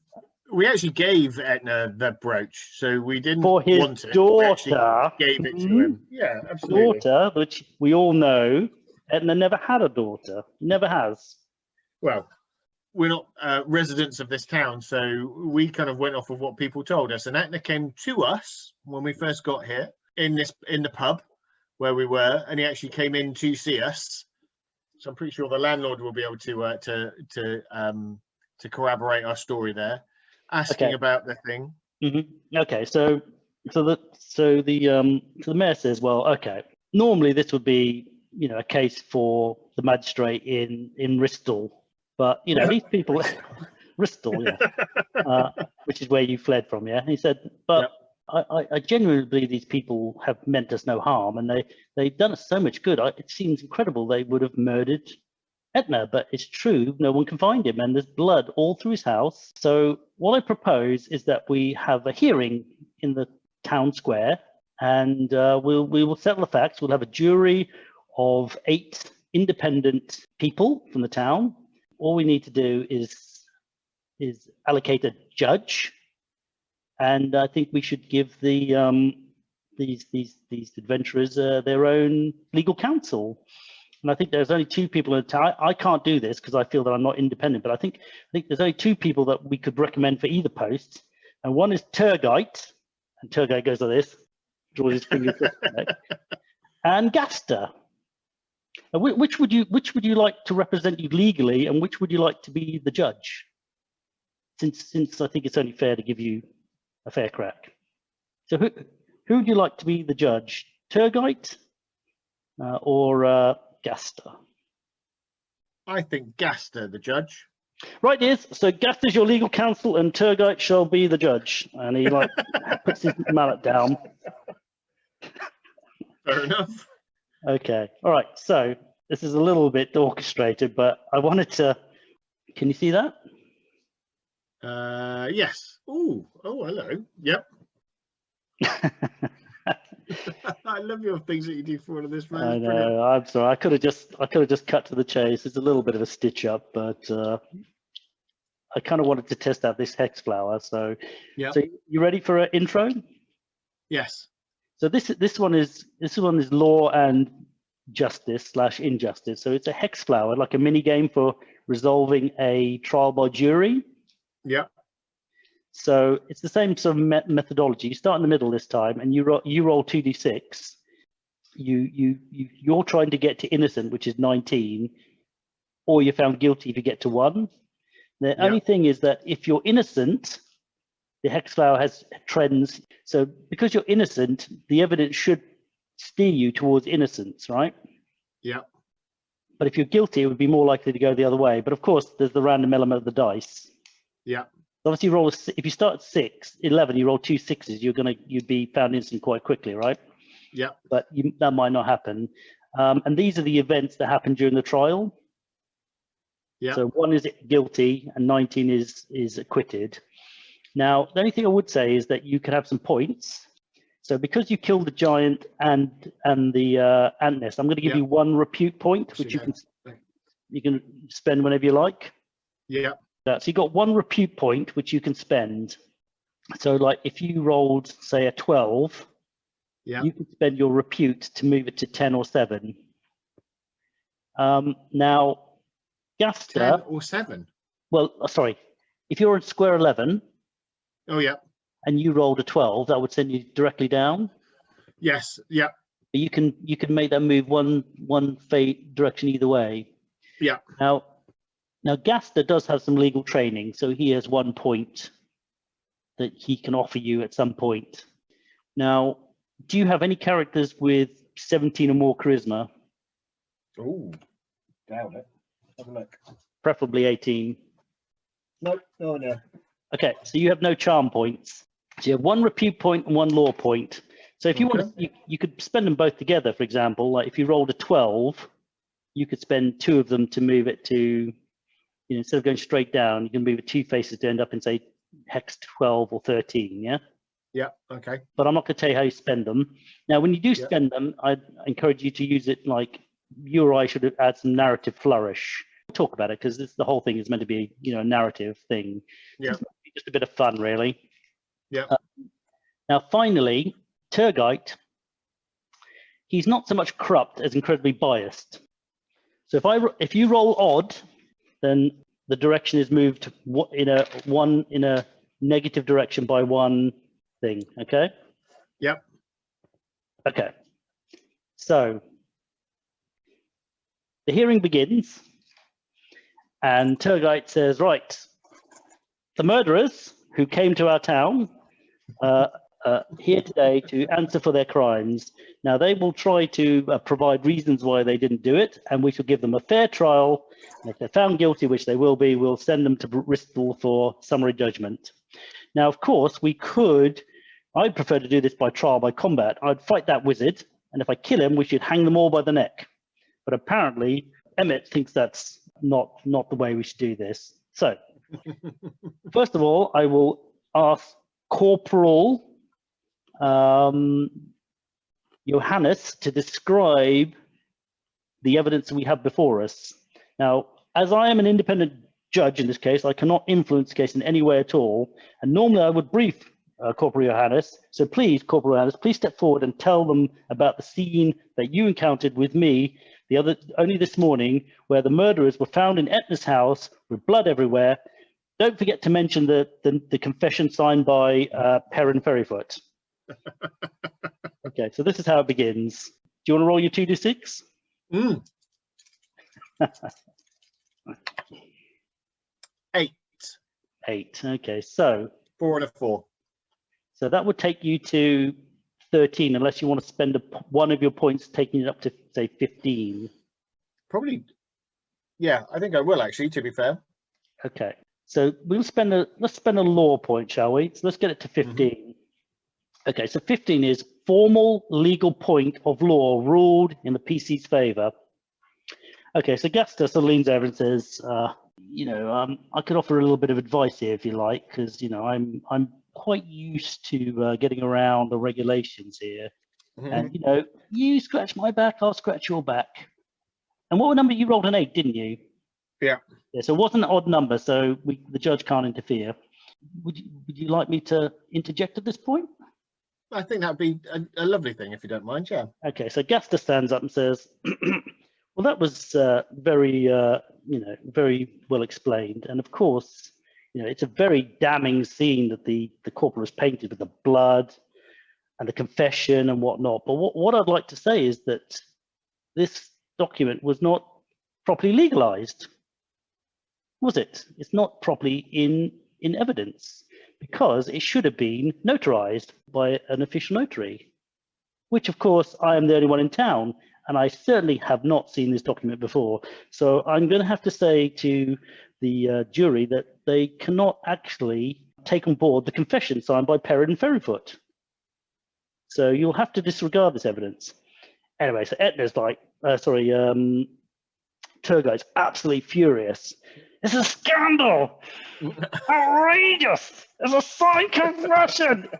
we actually gave Etna the brooch, so we didn't for his want it. daughter. We gave it to him. Yeah, absolutely. Daughter, which we all know, Etna never had a daughter. Never has. Well, we're not residents of this town, so we kind of went off of what people told us. And Etna came to us when we first got here in the pub where we were, and he actually came in to see us. So I'm pretty sure the landlord will be able to corroborate our story there. Asking about the thing. Okay, so the mayor says, well, okay, normally this would be, you know, a case for the magistrate in Bristol, but you know, these people, Bristol, yeah, which is where you fled from, yeah. And he said, but I genuinely believe these people have meant us no harm, and they've done us so much good. It seems incredible they would have murdered Etna, but it's true, no one can find him, and there's blood all through his house. So what I propose is that we have a hearing in the town square, and we will settle the facts. We'll have a jury of 8 independent people from the town. All we need to do is allocate a judge, and I think we should give the these adventurers their own legal counsel. And I think there's only 2 people in the town. I can't do this because I feel that I'm not independent, but I think there's only 2 people that we could recommend for either post. And one is Turgite, and Turgite goes like this, draws his fingers, and Gaster. Which would you like to represent you legally, and which would you like to be the judge? Since I think it's only fair to give you a fair crack. So who would you like to be the judge? Turgite or Gaster? I think Gaster, the judge. Right, is so Gaster's your legal counsel, and Turgite shall be the judge. And he like puts his mallet down. Fair enough. Okay, all right. So this is a little bit orchestrated, but I wanted to. Can you see that? Yes. Oh, hello. Yep. I love your things that you do for all of this, man. I know. I'm sorry. I could have just cut to the chase. It's a little bit of a stitch up, but I kind of wanted to test out this Hex Flower. So, yeah. So you ready for an intro? Yes. So this one is law and justice / injustice. So it's a Hex Flower, like a mini game for resolving a trial by jury. Yeah. So it's the same sort of methodology. You start in the middle this time, and you roll 2d6. You're trying to get to innocent, which is 19, or you're found guilty if you get to 1. The only thing is that if you're innocent, the Hex Flower has trends. So because you're innocent, the evidence should steer you towards innocence, right? Yeah. But if you're guilty, it would be more likely to go the other way. But of course, there's the random element of the dice. Yeah. Obviously, if you start at 11, you roll 2 6s, you'd be found innocent quite quickly, right? Yeah. But that might not happen. And these are the events that happen during the trial. Yeah. So 1 is guilty, and 19 is acquitted. Now, the only thing I would say is that you can have some points. So because you killed the giant and the ant nest, I'm going to give you 1 repute point, which you can spend whenever you like. Yeah. So you got 1 repute point, which you can spend. So like if you rolled, say, a 12, you can spend your repute to move it to 10 or 7. Now, Gaster. 10 or 7? Well, sorry. If you're at square 11. Oh, yeah. And you rolled a 12, that would send you directly down. Yes. Yeah. But you can make that move one fate direction either way. Yeah. Now, Gaster does have some legal training, so he has 1 point that he can offer you at some point. Now, do you have any characters with 17 or more charisma? Oh, doubt it. Have a look. Preferably 18. No. Okay, so you have no charm points. So you have 1 repute point and 1 law point. So if you want to, you could spend them both together, for example. Like if you rolled a 12, you could spend 2 of them to move it to, instead of going straight down, you can move it 2 faces to end up in, say, Hex 12 or 13, yeah? Yeah, okay. But I'm not going to tell you how you spend them. Now, when you do spend them, I encourage you to use it like you or I should add some narrative flourish. We'll talk about it because the whole thing is meant to be, a narrative thing. Yeah. Just a bit of fun, really. Yeah. Now, finally, Turgite, he's not so much corrupt as incredibly biased. So if you roll odd, then the direction is moved in a negative direction by 1 thing. Okay. Yep. Okay. So the hearing begins, and Turgite says, "Right, the murderers who came to our town here today to answer for their crimes. Now they will try to provide reasons why they didn't do it, and we shall give them a fair trial. And if they're found guilty, which they will be, we'll send them to Bristol for summary judgment." Now, of course, I'd prefer to do this by trial by combat. I'd fight that wizard, and if I kill him, we should hang them all by the neck. But apparently, Emmett thinks that's not the way we should do this. So, first of all, I will ask Corporal Johannes to describe the evidence we have before us. Now, as I am an independent judge in this case, I cannot influence the case in any way at all. And normally I would brief Corporal Johannes. So please, Corporal Johannes, please step forward and tell them about the scene that you encountered with me only this morning, where the murderers were found in Etna's house with blood everywhere. Don't forget to mention the confession signed by Perrin Ferryfoot. Okay, so this is how it begins. Do you want to roll your 2d6? Mm. 8. 8. Okay, so 4 and a 4. So that would take you to 13, unless you want to spend one of your points taking it up to, say, 15. Probably. Yeah, I think I will actually, to be fair. Okay, so let's spend a law point, shall we? So let's get it to 15. Okay, so 15 is formal legal point of law ruled in the PC's favor. Okay, so Gastus leans over and says, I could offer a little bit of advice here if you like, because I'm quite used to getting around the regulations here. And you scratch my back, I'll scratch your back. And what number you rolled? An 8, didn't you? Yeah. Yeah, so it wasn't an odd number, so the judge can't interfere. Would you like me to interject at this point? I think that'd be a lovely thing, if you don't mind. Yeah. Okay, so Gaston stands up and says, well, that was very well explained. And of course, it's a very damning scene that the corporal has painted with the blood and the confession and whatnot. But what I'd like to say is that this document was not properly legalized, was it? It's not properly in evidence, because it should have been notarized by an official notary, which of course I am the only one in town, and I certainly have not seen this document before. So I'm going to have to say to the jury that they cannot actually take on board the confession signed by Perrin Ferryfoot. So you'll have to disregard this evidence. Anyway, so Etna's like, Turgo's absolutely furious. It's a scandal! Outrageous! It's a sign corruption!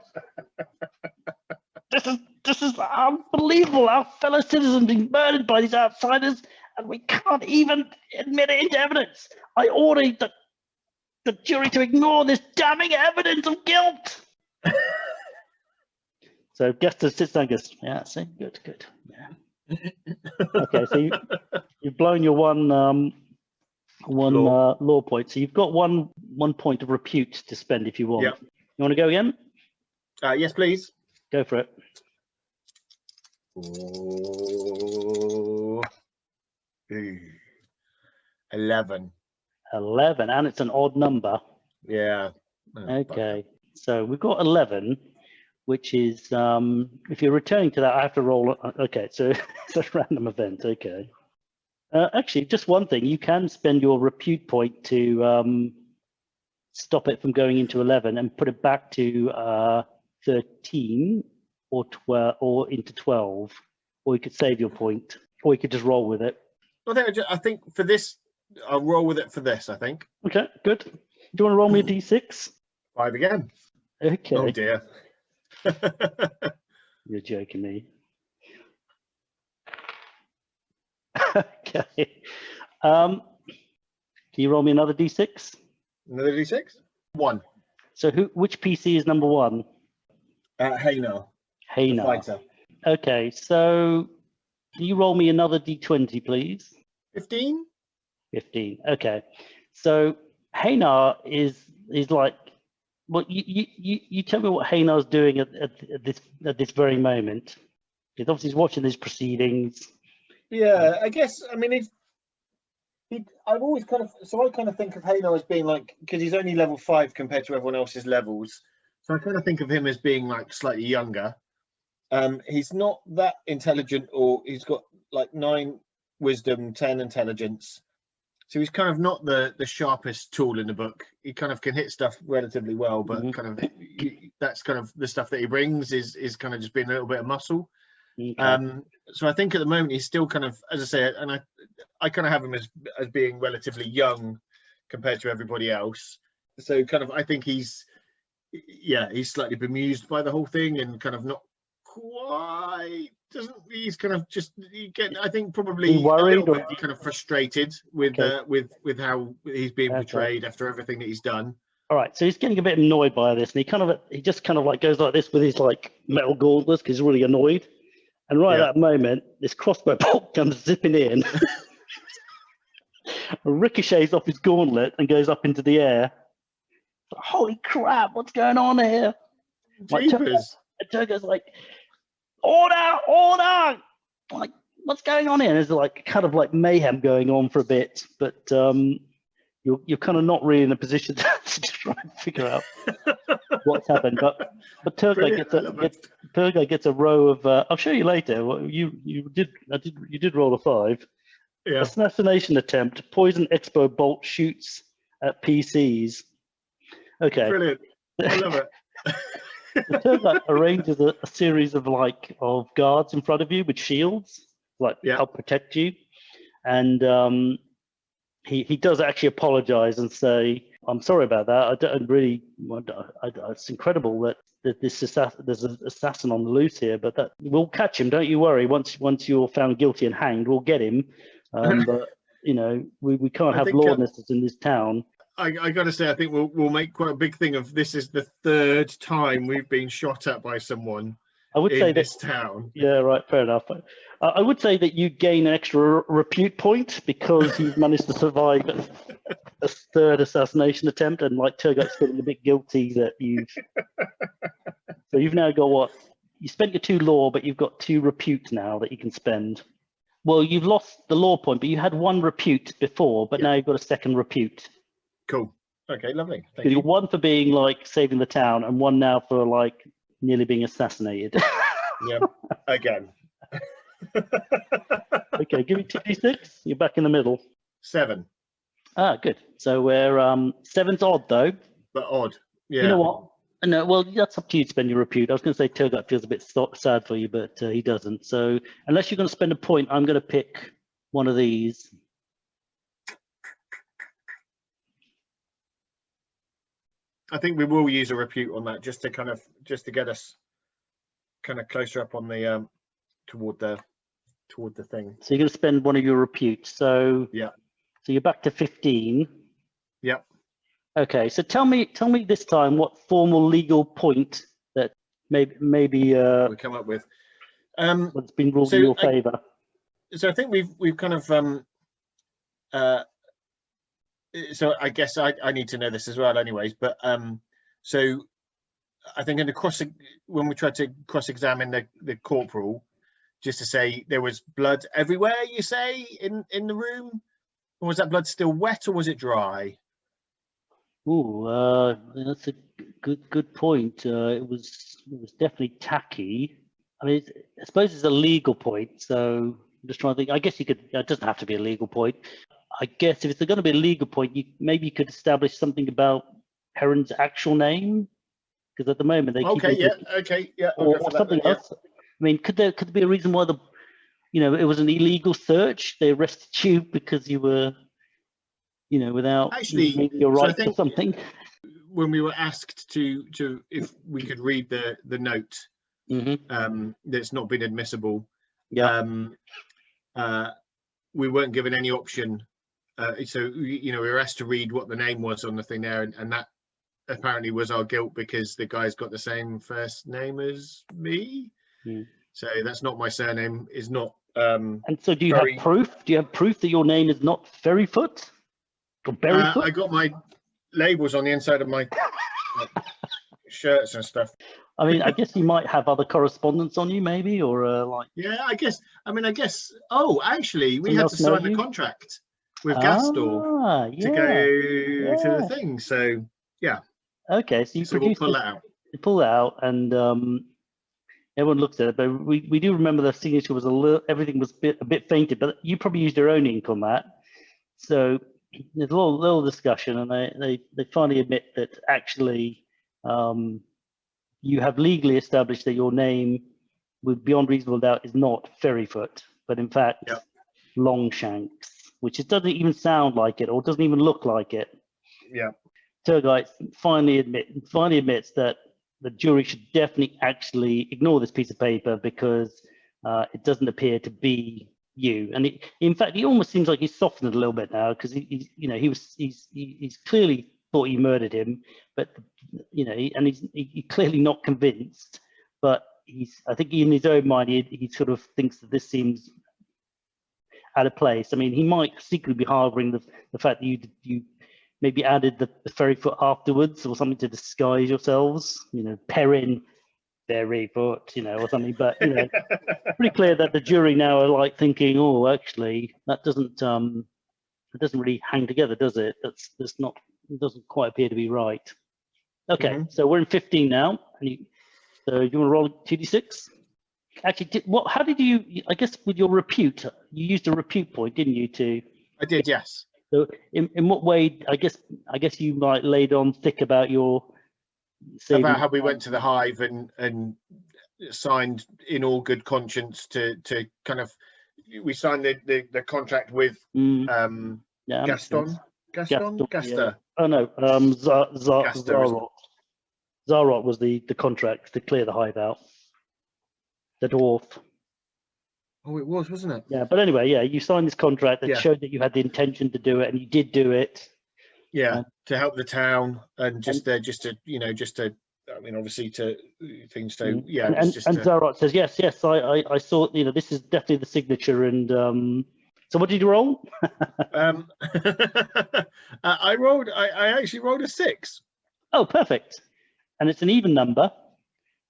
This is unbelievable. Our fellow citizens being murdered by these outsiders, and we can't even admit it into evidence. I ordered the jury to ignore this damning evidence of guilt. So Geston sits down and goes, yeah, see, good. Yeah. Okay, so you've blown your one law point. So you've got one point of repute to spend if you want. Yep. You want to go again? Yes, please. Go for it. Oh, 11. 11, and it's an odd number. Yeah. Okay, so we've got 11, which is, if you're returning to that, I have to roll. Okay, so it's a random event. Okay. Actually, just one thing, you can spend your repute point to stop it from going into 11 and put it back to 13 or 12 or into 12, or you could save your point, or you could just roll with it. I think for this, I'll roll with it for this, I think. Okay, good. Do you want to roll me a d6? 5 again. Okay. Oh dear. You're joking me. Okay. Can you roll me another d6? Another d6? 1. So which PC is number 1? Haynar. Haynar. Fighter. Okay, so can you roll me another d20, please? 15. 15. Okay. So Haynar is like, well, you tell me what Haynar's doing at this very moment. Because obviously he's watching these proceedings. Yeah, I guess. I mean, I've always kind of think of Haynar as being like, because he's only level 5 compared to everyone else's levels. So I kind of think of him as being like slightly younger. He's not that intelligent, or he's got like 9 wisdom, 10 intelligence. So he's kind of not the sharpest tool in the book. He kind of can hit stuff relatively well, but that's kind of the stuff that he brings is kind of just being a little bit of muscle. Okay. So I think at the moment he's still kind of, as I say, and I kind of have him as being relatively young compared to everybody else. So kind of, I think he's slightly bemused by the whole thing and kind of not quite he's kind of just I think probably a worried little bit kind of frustrated with how he's being portrayed after everything that he's done. All right, so he's getting a bit annoyed by this, and he just kind of like goes like this with his like metal gauntlets because he's really annoyed. And right at that moment, this crossbow bolt comes zipping in, ricochets off his gauntlet and goes up into the air. Holy crap! What's going on here? Turgo's like, order, order! Like, what's going on here? There's like kind of like mayhem going on for a bit, but you're kind of not really in a position to try and figure out what's happened. But Turgo gets a row of. I'll show you later. You did roll a 5. Yeah. Assassination attempt. Poison expo bolt shoots at PCs. Okay. Brilliant. I love it. The Turgo arranges a series of guards in front of you with shields, help protect you, and he does actually apologize and say, "I'm sorry about that. I don't really. It's incredible that there's an assassin on the loose here, but that we'll catch him. Don't you worry. Once you're found guilty and hanged, we'll get him. But we can't have lawlessness in this town." I got to say, I think we'll make quite a big thing of this. Is the 3rd time we've been shot at by someone in this town. Yeah, right. Fair enough. I would say that you gain an extra repute point because you've managed to survive a 3rd assassination attempt, and Turgot's feeling a bit guilty that you've. So you've now got what? You spent your 2 law, but you've got 2 repute now that you can spend. Well, you've lost the law point, but you had 1 repute before, but now you've got a 2nd repute. Cool. Okay, lovely. Thank you. You're 1 for being saving the town, and 1 now for nearly being assassinated. Yeah. Again. Okay, give me 2d6. You're back in the middle. 7. Ah, good. So we're 7's odd though. But odd. Yeah. You know what? No, well, that's up to you to spend your repute. I was going to say Turgot feels a bit sad for you, but he doesn't. So unless you're going to spend a point, I'm going to pick one of these. I think we will use a repute on that just to get us kind of closer up on the toward the thing. So you're going to spend one of your reputes. So yeah. So you're back to 15. Yep. Okay. So tell me this time what formal legal point that maybe we come up with. What's been ruled in your favour. So I think we've kind of so I guess I need to know this as well anyways, but so I think when we tried to cross-examine the corporal, just to say there was blood everywhere, you say, in the room? Or was that blood still wet or was it dry? Ooh, that's a good point. It was definitely tacky. I mean, I suppose it's a legal point, so I'm just trying to think. I guess you could. It doesn't have to be a legal point. I guess if it's going to be a legal point, maybe you could establish something about Heron's actual name, because at the moment they keep or something else. I mean, could there be a reason why it was an illegal search? They arrested you because you were, without making your rights or something. When we were asked to if we could read the note, that's not been admissible. Yeah. We weren't given any option. So we were asked to read what the name was on the thing there, and that apparently was our guilt because the guy's got the same first name as me. So that's not my surname. Is not. And so, do you have proof? Do you have proof that your name is not Ferryfoot or Berryfoot? I got my labels on the inside of my shirts and stuff. I mean, I guess you might have other correspondence on you, maybe, or Yeah, I guess. Oh, actually, we had to sign the contract with Gastor to go to the thing. So yeah. Okay, so we'll pull that out. You pull that out, and everyone looks at it. But we do remember the signature was everything was a bit fainted. But you probably used your own ink on that. So there's a little discussion, and they finally admit that actually you have legally established that your name, with beyond reasonable doubt, is not Ferryfoot, but in fact Longshanks. which it doesn't even sound like it or doesn't even look like it. Yeah. Turgite finally admits that the jury should definitely actually ignore this piece of paper because it doesn't appear to be you. And in fact, he almost seems like he's softened a little bit now because he's clearly thought you murdered him, but he's clearly not convinced. But I think in his own mind, he sort of thinks that this seems out of place. I mean, he might secretly be harboring the fact that you maybe added the fairy foot afterwards or something to disguise yourselves. Perrin fairy foot, or something. But pretty clear that the jury now are like thinking, oh, actually, that doesn't really hang together, does it? That's not. It doesn't quite appear to be right. Okay, so we're in 15 now, so you want to roll 2d6? Actually, how did you? I guess with your repute, you used a repute point, didn't you? I did, yes. So, in what way? I guess you might laid on thick about your. About how we went to the Hive and signed in all good conscience to kind of. We signed the contract with Gaston. Gaston? Yeah. Oh no, Zarot. Zarot was the contract to clear the Hive out. The dwarf. Oh, it was, wasn't it? Yeah, but anyway, yeah, you signed this contract that showed that you had the intention to do it, and you did do it. Yeah, to help the town, and just to I mean, obviously to things. So yeah, and Zarot says yes, I saw. This is definitely the signature. And so, what did you roll? I actually rolled a 6. Oh, perfect. And it's an even number,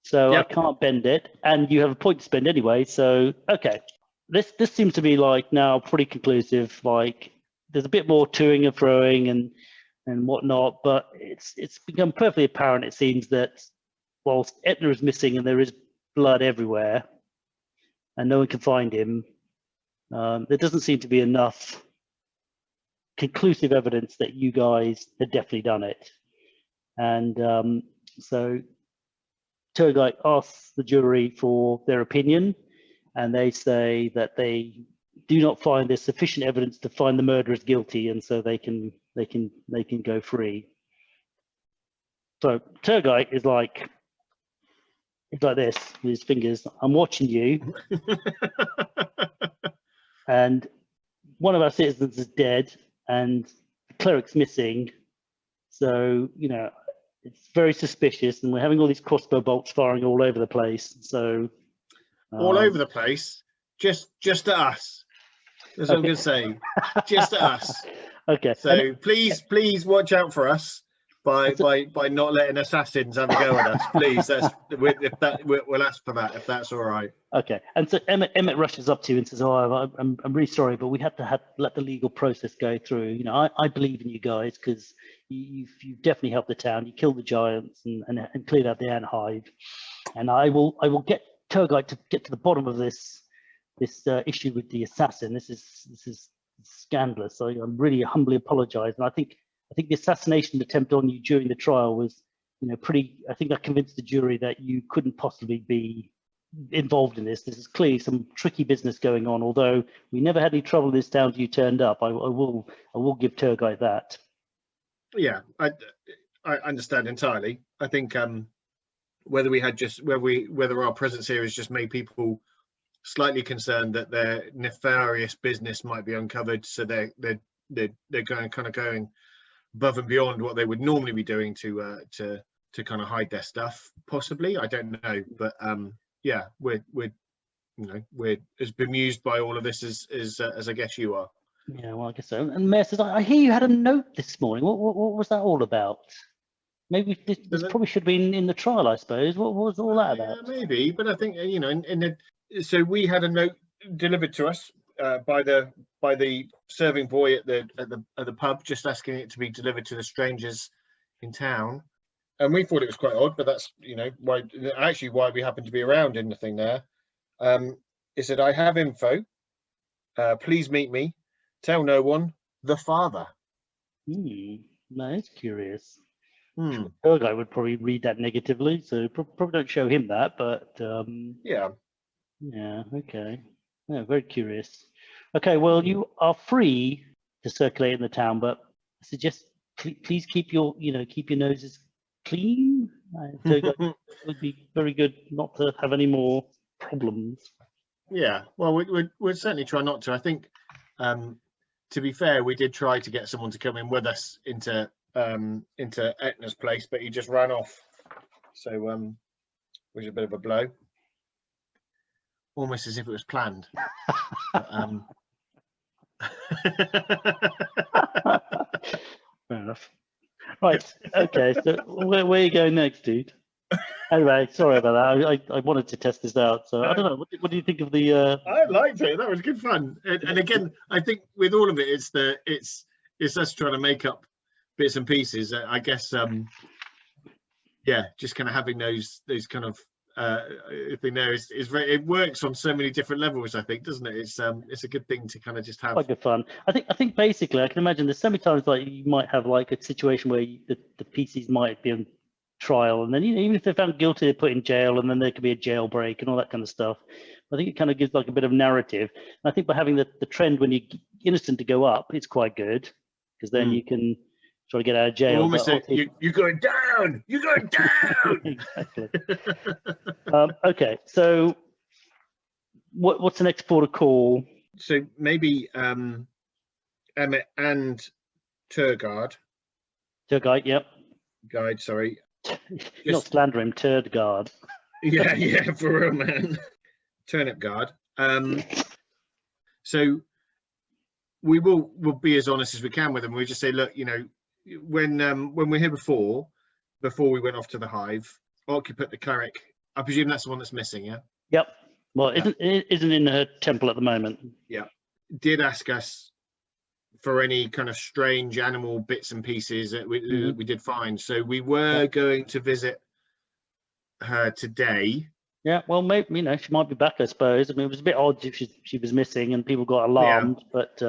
so Yep. I can't bend it. And you have a point to spend anyway. So okay, this seems to be like now pretty conclusive. Like there's a bit more toing and froing and whatnot, but it's become perfectly apparent. It seems that whilst Etna is missing and there is blood everywhere, and no one can find him, there doesn't seem to be enough conclusive evidence that you guys had definitely done it. And so Turgite asks the jury for their opinion, and they say that they do not find there's sufficient evidence to find the murderers guilty, and so they can go free. So Turgite is like this with his fingers. I'm watching you, and one of our citizens is dead, and the cleric's missing. So it's very suspicious, and we're having all these crossbow bolts firing all over the place. So all over the place, just to us. That's what I'm going to say. Just to us. Okay. So please watch out for us by not letting assassins have a go at us. Please, we'll ask for that if that's all right. Okay. And so Emmett rushes up to you and says, "Oh, I'm really sorry, but we have to let the legal process go through. I believe in you guys because you've definitely helped the town. You killed the giants and cleared out the ant hive, and I will get Turgite to get to the bottom of this issue with the assassin. This is scandalous. So I'm really humbly apologize. And I think the assassination attempt on you during the trial was, pretty. I think that convinced the jury that you couldn't possibly be involved in this. This is clearly some tricky business going on. Although we never had any trouble in this town until you turned up. I will give Turgite that. Yeah, I understand entirely. I think whether our presence here has just made people slightly concerned that their nefarious business might be uncovered, so they're going above and beyond what they would normally be doing to kind of hide their stuff. Possibly, I don't know, but yeah, we're as bemused by all of this as I guess you are. Yeah, well, I guess so. And Mayor says, I hear you had a note this morning. What was that all about? Maybe this probably should have been in the trial, I suppose. What was all that about? Yeah, maybe, but I think so we had a note delivered to us by the serving boy at the pub, just asking it to be delivered to the strangers in town, and we thought it was quite odd, but that's why we happened to be around in the thing there. It said, "I have info. Please meet me. Tell no one. The father." That's curious. Turgite would probably read that negatively, so probably don't show him that. But yeah, okay. Yeah, very curious. Okay, well, you are free to circulate in the town, but I suggest please keep your, keep your noses clean. So it would be very good not to have any more problems. Yeah, well, we'd certainly try not to. I think, to be fair, we did try to get someone to come in with us into Etna's place, but he just ran off. So, which was a bit of a blow, almost as if it was planned. But, Fair enough. Right. Okay. So where are you going next, dude? Anyway, sorry about that. I wanted to test this out. So I don't know. What do you think of the? I liked it. That was good fun. And again, I think with all of it, it's us trying to make up bits and pieces. I guess. Yeah, just kind of having those kind of thing there is very, it works on so many different levels, I think, doesn't it? It's a good thing to kind of just have. Quite good fun. I think basically I can imagine there's so many times like you might have like a situation where the PCs might be on trial, and then even if they're found guilty, they're put in jail, and then there could be a jailbreak and all that kind of stuff. I think it kind of gives like a bit of narrative. And I think by having the trend when you're innocent to go up, it's quite good, because then you can try to get out of jail. Almost you're going down. You're going down. Exactly. Okay, so what's the next port of call? So maybe Emmett and Turguide. Yep. Guide, sorry. Not slander him, Turd Guard. Yeah, for real, man. Turnip Guard. So we'll be as honest as we can with them. We just say, look, when we're here before we went off to the Hive, Occupant the cleric, I presume that's the one that's missing, yeah? Yep. Well, isn't in her temple at the moment. Yeah. Did ask us for any kind of strange animal bits and pieces that we did find. So we were going to visit her today. Yeah, well, maybe she might be back, I suppose. I mean, it was a bit odd if she was missing and people got alarmed, but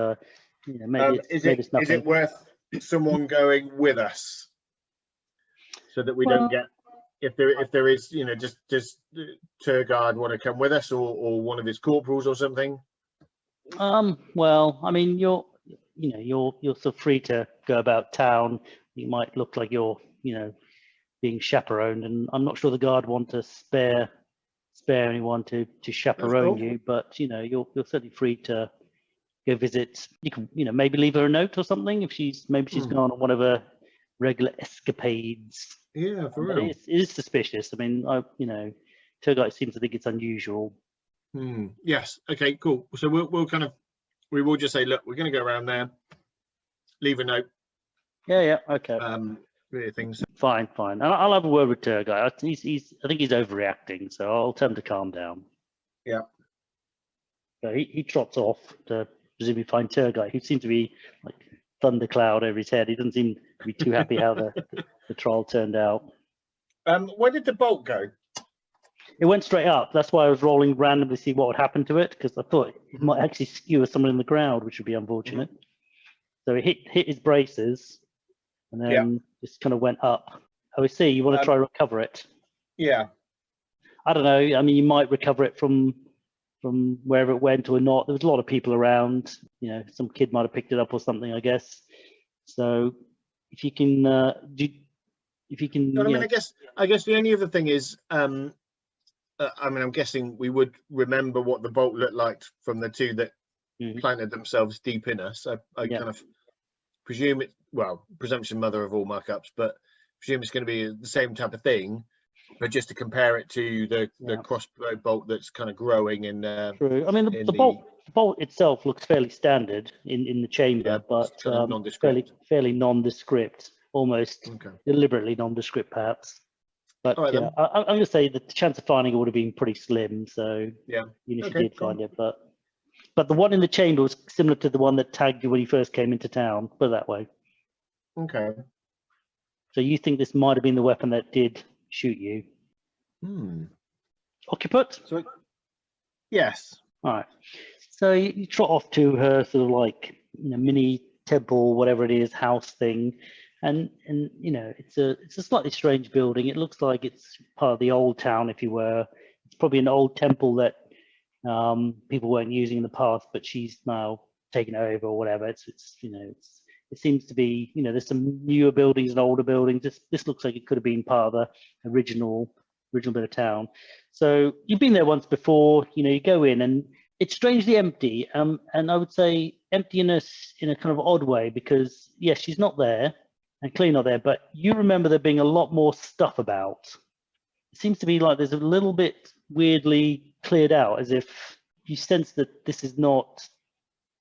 maybe it's nothing. Is it worth someone going with us so that we don't get, if there is, just Turguide want to come with us, or one of his corporals or something? Well, I mean, you're sort of free to go about town. You might look like you're being chaperoned, and I'm not sure the guard want to spare anyone to chaperone you, but you're certainly free to go visit. You can maybe leave her a note or something if she's gone on one of her regular escapades. Yeah, for real. It is suspicious. I mean, Turguide seems to think it's unusual. Yes. Okay. Cool. So we will just say, look, we're going to go around there. Leave a note. Yeah. Okay. Things. Fine. I'll have a word with Turguide. I think he's overreacting, so I'll tell him to calm down. Yeah. So he trots off to presumably find Turguide, who seems to be like thundercloud over his head. He doesn't seem to be too happy how the trial turned out. Where did the bolt go? It went straight up. That's why I was rolling randomly to see what would happen to it, because I thought it might actually skewer someone in the ground, which would be unfortunate. So it hit his braces, and then just kind of went up. I see. You want to try to recover it? Yeah. I don't know. I mean, you might recover it from wherever it went or not. There was a lot of people around. Some kid might have picked it up or something, I guess. So if you can, I mean, I guess the only other thing is, I'm guessing we would remember what the bolt looked like from the two that planted themselves deep in us. I kind of presume it. Well, presumption mother of all muck-ups, but presume it's going to be the same type of thing, but just to compare it to the crossbow bolt that's kind of growing in. True. I mean, the bolt itself looks fairly standard in the chamber, but kind of fairly nondescript, almost deliberately nondescript, perhaps. But I'm going to say the chance of finding it would have been pretty slim. So even if you did find it, but the one in the chamber was similar to the one that tagged you when you first came into town. Put it that way. Okay. So you think this might have been the weapon that did shoot you? Occupant? So, yes. All right. So you trot off to her sort of like mini temple, whatever it is, house thing. And it's a slightly strange building. It looks like it's part of the old town, if you were. It's probably an old temple that People weren't using in the past, but she's now taken it over or whatever. It seems to be, there's some newer buildings and older buildings. This looks like it could have been part of the original bit of town. So you've been there once before. You go in and it's strangely empty. And I would say emptiness in a kind of odd way, because yes, she's not there and clearly not there, but you remember there being a lot more stuff about. It seems to be like there's a little bit weirdly cleared out, as if you sense that this is not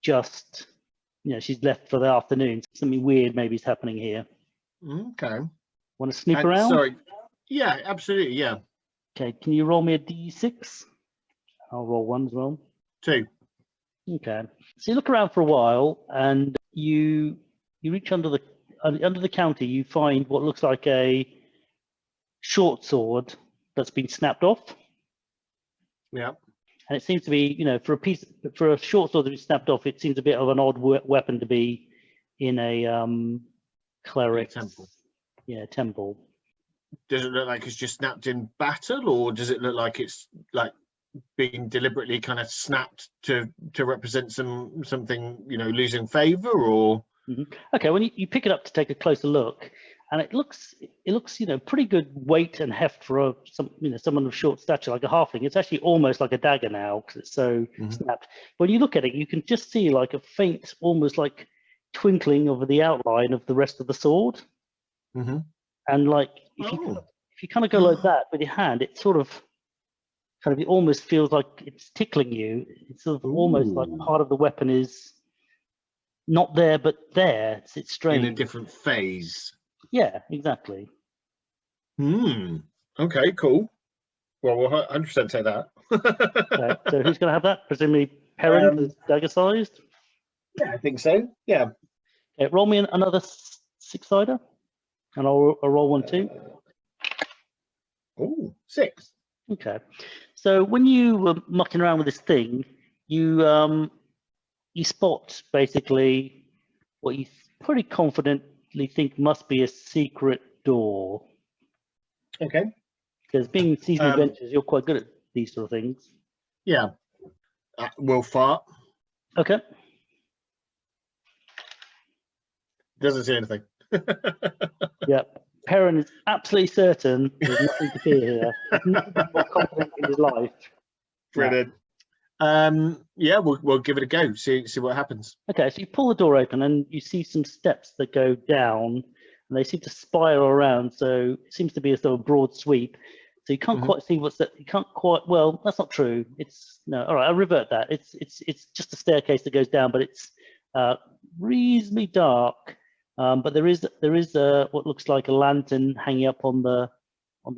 just, she's left for the afternoon. Something weird maybe is happening here. Okay. Want to snoop around? Sorry. Yeah, absolutely. Yeah. Okay. Can you roll me a d6? I'll roll one as well. 2. Okay. So you look around for a while, and you reach under the counter. You find what looks like a short sword that's been snapped off. Yeah. And it seems to be, for a short sword that is snapped off, it seems a bit of an odd weapon to be in a cleric temple. Yeah, temple. Does it look like it's just snapped in battle, or does it look like it's like being deliberately kind of snapped to represent something, losing favor, or? Mm-hmm. Okay, when you pick it up to take a closer look, and it looks pretty good weight and heft for someone of short stature like a halfling. It's actually almost like a dagger now because it's so snapped. When you look at it, you can just see like a faint, almost like twinkling of the outline of the rest of the sword. Mm-hmm. And like if you kind of go like that with your hand, it sort of it almost feels like it's tickling you. It's sort of almost like part of the weapon is not there but there. It's strange. In a different phase. Yeah, exactly. Okay, cool. Well, we'll 100% take that. Okay, so who's going to have that? Presumably Perrin, because it's dagger-sized? Yeah, I think so. Yeah. Okay, roll me another 6-sider, and I'll roll 1 too. 6. Okay. So when you were mucking around with this thing, you spot basically what you pretty confidently think must be a secret door. Okay. Because being seasoned adventurers, you're quite good at these sort of things. Yeah. Will fart. Okay. Doesn't see anything. Yeah. Perrin is absolutely certain there's nothing to fear here. He's never been more confident in his life. Brilliant. Yeah, we'll give it a go. See what happens. Okay, so you pull the door open and you see some steps that go down, and they seem to spiral around. So it seems to be a sort of broad sweep. So you can't quite see what's that. You can't quite. Well, that's not true. No. All right, I'll revert that. It's just a staircase that goes down, but it's reasonably dark. But there is what looks like a lantern hanging up on the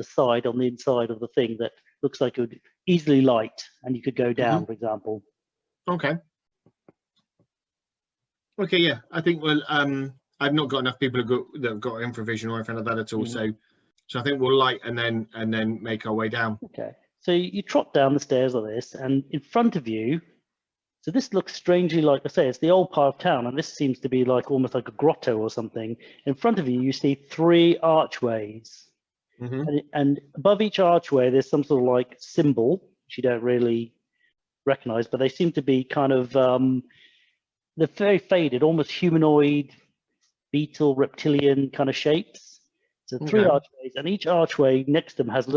side, on the inside of the thing, that looks like it would easily light, and you could go down, for example. Okay. Okay, yeah. I think I've not got enough people that have got infravision or anything like that at all. So I think we'll light and then make our way down. Okay. So you trot down the stairs like this, and in front of you, so this looks strangely like, I say, it's the old part of town, and this seems to be like almost like a grotto or something. In front of you, you see 3 archways. And above each archway, there's some sort of like symbol, which you don't really recognize, but they seem to be kind of, they're very faded, almost humanoid, beetle, reptilian kind of shapes. So 3 archways, and each archway next to them has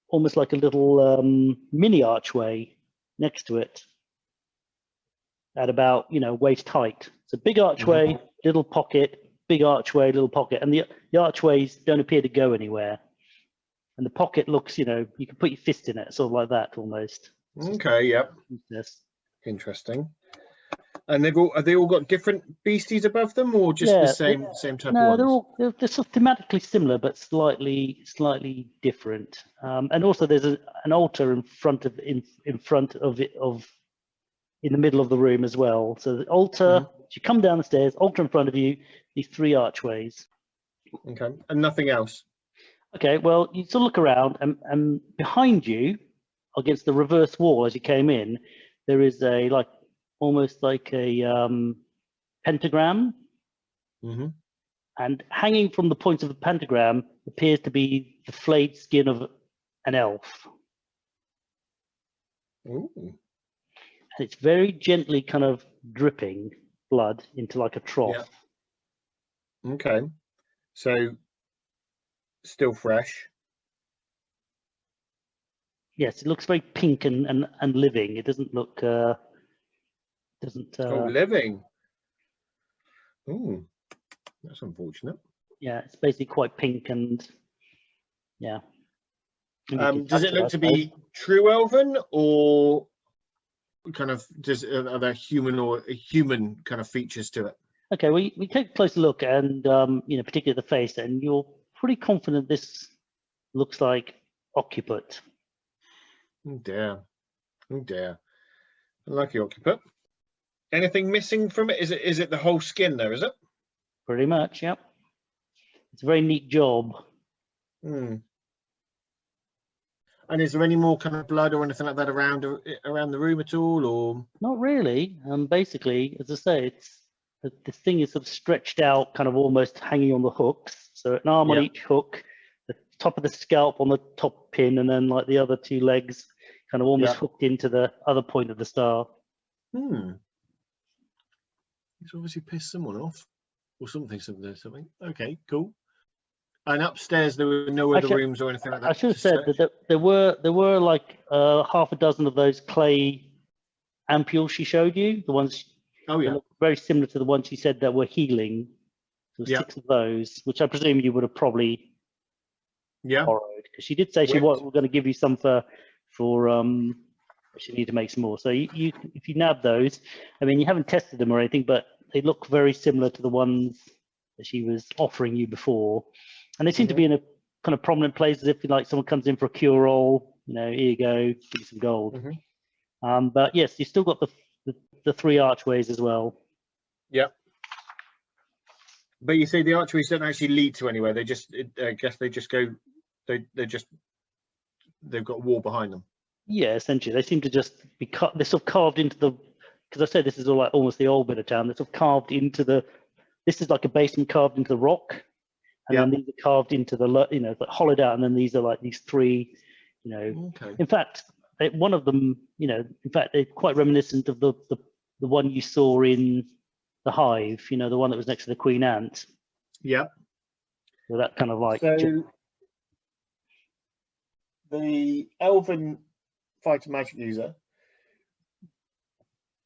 almost like a little mini archway next to it at about, waist height. So big archway, little pocket, big archway, little pocket, and the archways don't appear to go anywhere. And the pocket looks, you can put your fist in it, sort of like that almost. Okay, yep. Yes. Interesting. And have they all got different beasties above them, or just the same type of ones? They're sort of thematically similar, but slightly different. And also there's an altar in the middle of the room as well. So the altar, as you come down the stairs, altar in front of you, these 3 archways. Okay, and nothing else. Okay, well, you sort of look around, and behind you, against the reverse wall as you came in, there is almost like a pentagram. And hanging from the points of the pentagram appears to be the flayed skin of an elf. Ooh. And it's very gently kind of dripping blood into like a trough. Yeah. Okay. So still fresh. Yes, it looks very pink and living. It doesn't look Oh, living. Ooh, that's unfortunate. yeah, it's basically quite pink and yeah. And you can Does touch it look I to suppose. be true elven, or kind of are there human kind of features to it? Okay, we take a closer look, and you know, particularly the face, and you're pretty confident this looks like occiput. Oh dear. Oh dear. Unlucky occupant. Anything missing from it? Is it the whole skin there, is it? Pretty much, yep. It's a very neat job. Hmm. And is there any more kind of blood or anything like that around the room at all, or? Not really. Basically, as I say, it's this thing is sort of stretched out, kind of almost hanging on the hooks. So an arm on Yeah. each hook, the top of the scalp on the top pin, and then like the other two legs kind of almost Yeah. hooked into the other point of the star. Hmm. He's obviously pissed someone off, or something. Okay, cool. And upstairs there were no other Actually, rooms or anything like that. I should have to said search? that there were like half a dozen of those clay ampules she showed you, the ones Oh that yeah. look very similar to the ones she said that were healing. There were Yeah. 6 of those, which I presume you would have probably Yeah. borrowed, because she did say she Whipped. was going to give you some for she needed to make some more. So you if you nab those, I mean, you haven't tested them or anything, but they look very similar to the ones that she was offering you before, and they seem to be in a kind of prominent place, as if like someone comes in for a cure all, you know, here you go, give you some gold. But yes, you still got the 3 archways as well. Yeah. But you say the archways don't actually lead to anywhere. They just, I guess they just go. They've got a wall behind them. Yeah, essentially, they seem to just be cut. They're sort of carved into the. Because I said this is all like almost the old bit of town. They're sort of carved into the. This is like a basement carved into the rock, and then these are carved into the, you know, like hollowed out, and then these are like these 3, you know. Okay. In fact, one of them, you know, in fact, they're quite reminiscent of the one you saw in the Hive. You know, the one that was next to the Queen Ant. Yeah. So that kind of like. So the elven fighter magic user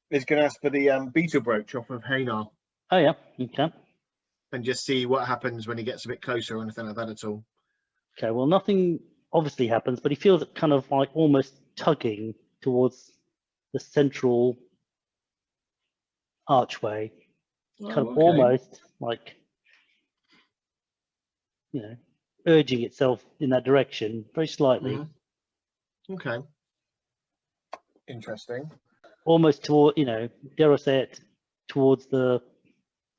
is going to ask for the beetle brooch off of Hanar Oh yeah. Okay. and just see what happens when he gets a bit closer or anything like that at all. Okay. Well, nothing obviously happens, but he feels it kind of like almost tugging towards the central archway, kind of okay. almost like, you know, urging itself in that direction very slightly. Okay. Interesting. Almost toward, you know, dare I say it, towards the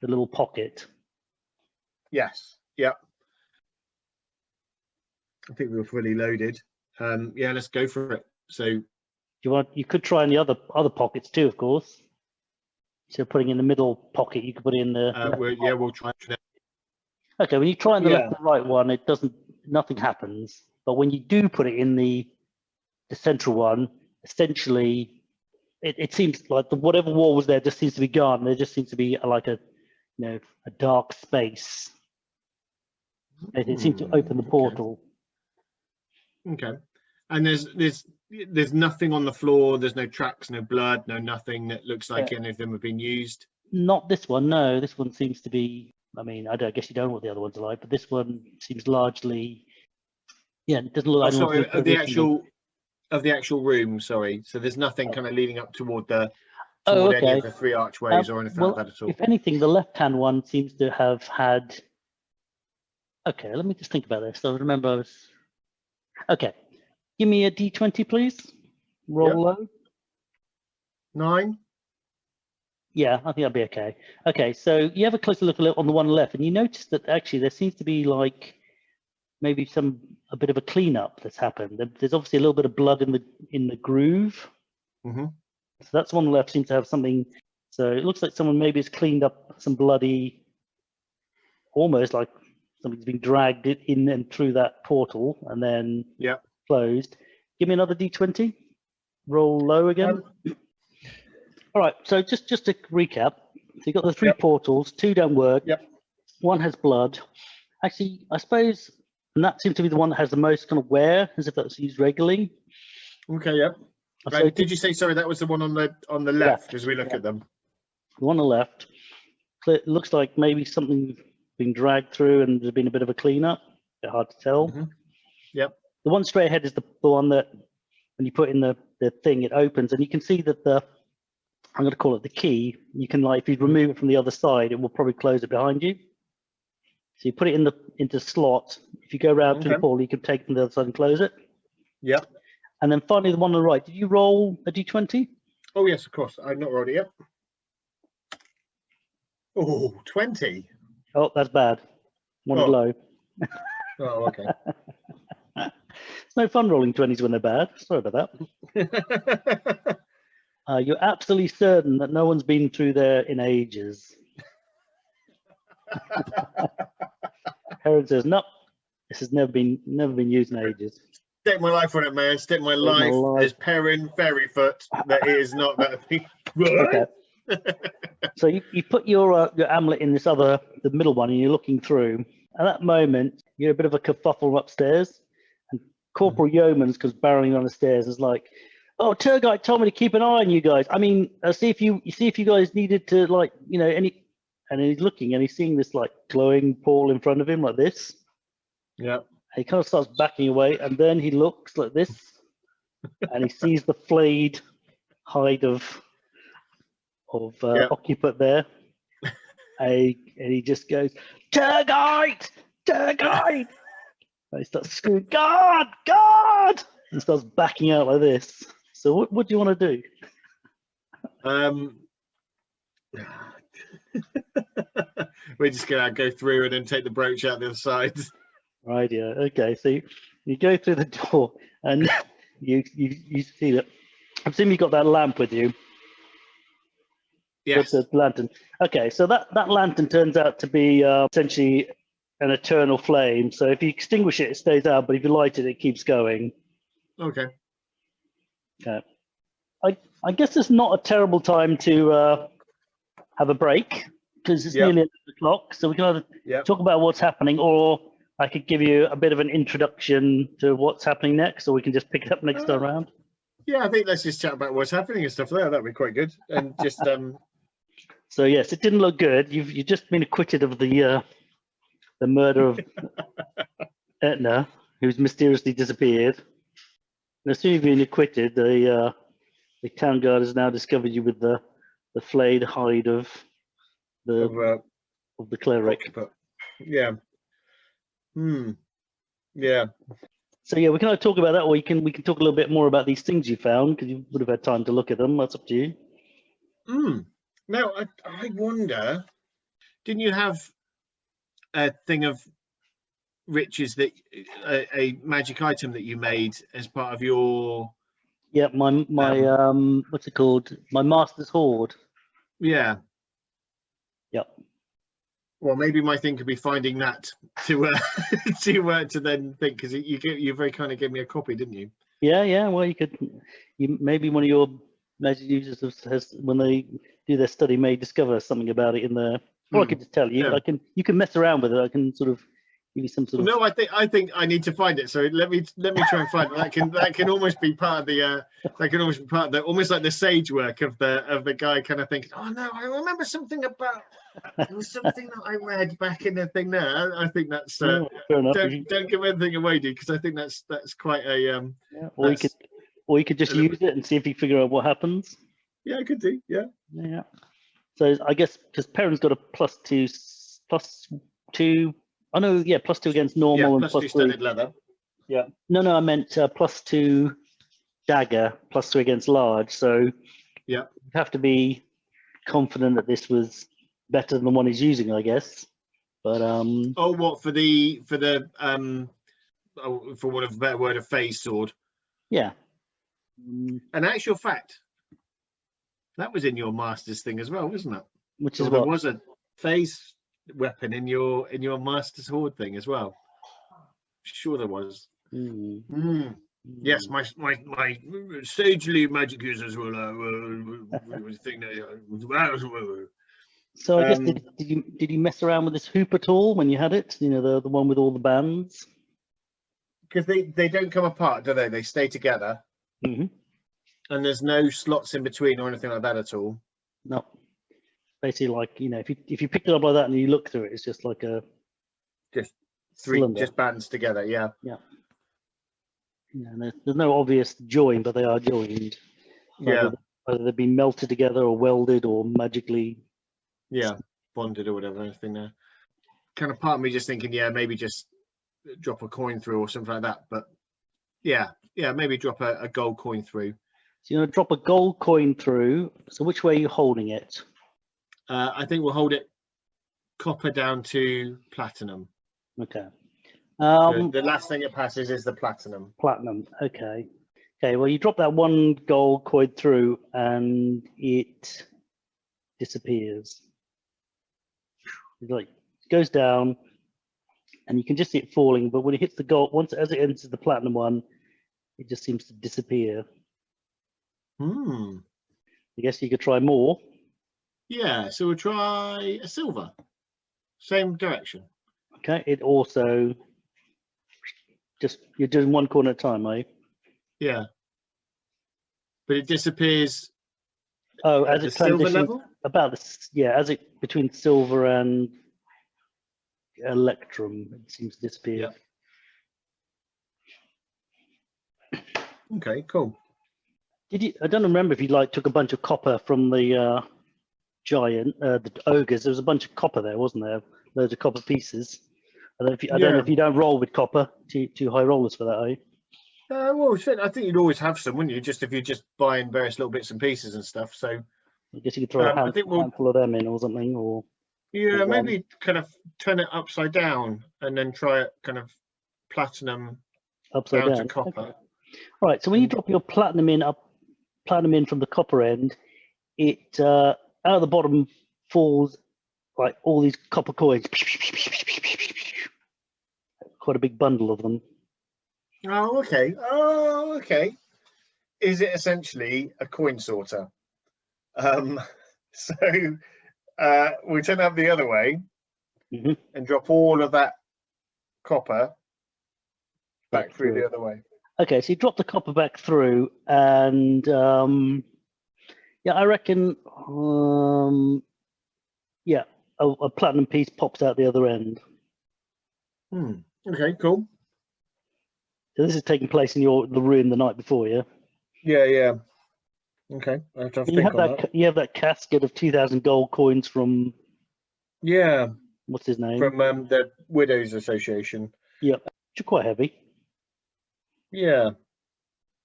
little pocket. Yes. Yeah. I think we were fully loaded. Yeah, let's go for it. So You could try in the other pockets too, of course. So putting in the middle pocket, you could put in the we'll try. Okay, when you try in the left and right one, it doesn't, nothing happens. But when you do put it in the central one, essentially, it seems like whatever wall was there just seems to be gone. There just seems to be like a, you know, a dark space. It seems to open the portal. Okay. And there's nothing on the floor. There's no tracks, no blood, no nothing that looks like any of them have been used. Not this one, no. This one seems to be. I mean, I guess you don't know what the other ones are like, but this one seems largely. Yeah, it doesn't look like. Sorry, of the actual room. Sorry. So there's nothing kind of leading up toward any of the 3 archways or anything like that at all. If anything, the left-hand one seems to have had. Okay, let me just think about this. I remember I was. Okay, give me a D20, please. Roll low. 9. Yeah, I think that'll be okay. Okay, so you have a closer look on the one left, and you notice that actually there seems to be like maybe a bit of a cleanup that's happened. There's obviously a little bit of blood in the groove. So that's one left seems to have something. So it looks like someone maybe has cleaned up some bloody, almost like something's been dragged in and through that portal and then closed. Give me another D20. roll low again. All right, so just to recap, so you've got the 3 portals, 2 don't work, 1 has blood. Actually, I suppose, and that seems to be the one that has the most kind of wear, as if that's used regularly. Okay, yeah. So Did you say, sorry, that was the one on the left as we look at them? The one on the left, it looks like maybe something been dragged through and there's been a bit of a cleanup. A bit hard to tell. Yep. The one straight ahead is the one that when you put in the thing, it opens, and you can see that I'm going to call it the key. You can, like, if you remove it from the other side, it will probably close it behind you. So you put it into slot. If you go around to the portal, you can take it from the other side and close it. Yep. And then finally, the one on the right. Did you roll a d20? Oh yes, of course. I've not rolled it yet. Oh, 20. Oh, that's bad. One low. Oh, okay. It's no fun rolling 20s when they're bad. Sorry about that. You're absolutely certain that no one's been through there in ages. Heron says, "No, this has never been used in ages." Stake my life on it, man. Stake my life as Perrin Fairyfoot. That is not that thing. Okay. So you put your amulet in the middle one, and you're looking through. At that moment, you're a bit of a kerfuffle upstairs, and Corporal Yeomans comes barreling on the stairs. Is like, "Oh, tour guide told me to keep an eye on you guys. I mean, see if you guys needed to, like, you know, any." And he's looking, and he's seeing this like glowing portal in front of him, like this. Yeah. He kind of starts backing away, and then he looks like this, and he sees the flayed hide of occupant there, and he just goes, "Tour guide, tour guide!" And he starts screaming, "God, God!" and starts backing out like this. So what do you want to do? We're just gonna go through and then take the brooch out the other side. Right, yeah, okay. So you go through the door, and you see that. I assume you got that lamp with you. Yes. The lantern. Okay, so that lantern turns out to be essentially an eternal flame. So if you extinguish it, it stays out, but if you light it, it keeps going. Okay. Okay. I guess it's not a terrible time to have a break, because it's nearly 11 o'clock. So we can either talk about what's happening, or I could give you a bit of an introduction to what's happening next, or we can just pick it up next time around. Yeah, I think let's just chat about what's happening and stuff there. That'd be quite good. And just So yes, it didn't look good. You've just been acquitted of the murder of Etna, who's mysteriously disappeared. And as soon as you've been acquitted, the town guard has now discovered you with the flayed hide of the cleric. Yeah. Yeah. So yeah, we can either talk about that, or we can talk a little bit more about these things you found, because you would have had time to look at them. That's up to you. Now I wonder, didn't you have a thing of riches that a magic item that you made as part of your? Yeah, my what's it called? My Master's Hoard. Yeah. Yep. Well, maybe my thing could be finding that to to then think, because you very kind of gave me a copy, didn't you? Yeah. Well, maybe one of your magic users has, when they do their study, may discover something about it in there. Or I could just tell you. Yeah. You can mess around with it. I can sort of give you some sort of. No, I think I need to find it. So let me try and find it. That can almost be part of the almost like the sage work of the guy kind of thinking, oh no, I remember something about. It was something that I read back in the thing there. I think that's fair enough. Don't give anything away, dude, because I think that's quite a yeah, or you could just use it and see if you figure out what happens. Yeah, I could do. Yeah. So I guess because Perrin's got a +2. Oh no, yeah, +2 against normal and +2 studded leather. Yeah. No, I meant +2 dagger, +3 against large. So yeah, you have to be confident that this was better than the one he's using, I guess. But oh, what for want of a better word, a phase sword? Yeah. An actual fact, that was in your master's thing as well, wasn't it? Which is there was a phase weapon in your master's hoard thing as well. Sure there was. Yes, my sagely magic users will think that. So I guess did you mess around with this hoop at all when you had it? You know, the one with all the bands. Because they don't come apart, do they? They stay together, and there's no slots in between or anything like that at all. No, basically, like, you know, if you picked it up like that and you look through it, it's just like a just bands together. Yeah. Yeah, and there's no obvious join, but they are joined. Yeah. Whether they've been melted together or welded or magically. Yeah, bonded or whatever. Anything there. Kind of part of me just thinking, yeah, maybe just drop a coin through or something like that. But yeah, maybe drop a gold coin through. So you're gonna drop a gold coin through. So which way are you holding it? I think we'll hold it copper down to platinum. Okay. The last thing it passes is the platinum. Platinum. Okay. Okay. Well, you drop that one gold coin through, and it disappears. It like goes down, and you can just see it falling. But when it hits the gold, as it enters the platinum one, it just seems to disappear. I guess you could try more. Yeah. So we'll try a silver. Same direction. Okay. It also you're doing one corner at a time, are you? Yeah. But it disappears. Oh, as it silver level? About this, yeah, as it between silver and electrum, it seems to disappear. Yeah. Okay, cool. I don't remember if you took a bunch of copper from the giant, the ogres. There was a bunch of copper there, wasn't there? Loads of copper pieces. I don't know if you don't roll with copper, too high rollers for that, are you? Well, shit, I think you'd always have some, wouldn't you? Just if you're just buying various little bits and pieces and stuff. So I guess you could throw a handful of them in or something, or maybe kind of turn it upside down and then try it kind of platinum upside down to copper. Okay. All right. So when you drop your platinum in from the copper end, it out of the bottom falls like all these copper coins. Quite a big bundle of them. Oh, okay. Is it essentially a coin sorter? So we turn up the other way and drop all of that copper back through the other way. Okay, so you drop the copper back through, and I reckon a platinum piece pops out the other end. Okay, cool. So this is taking place in the room the night before, yeah? Yeah. Okay. I have to think on that. You have that casket of 2,000 gold coins from. Yeah. What's his name? From the Widows Association. Yeah, which are quite heavy. Yeah.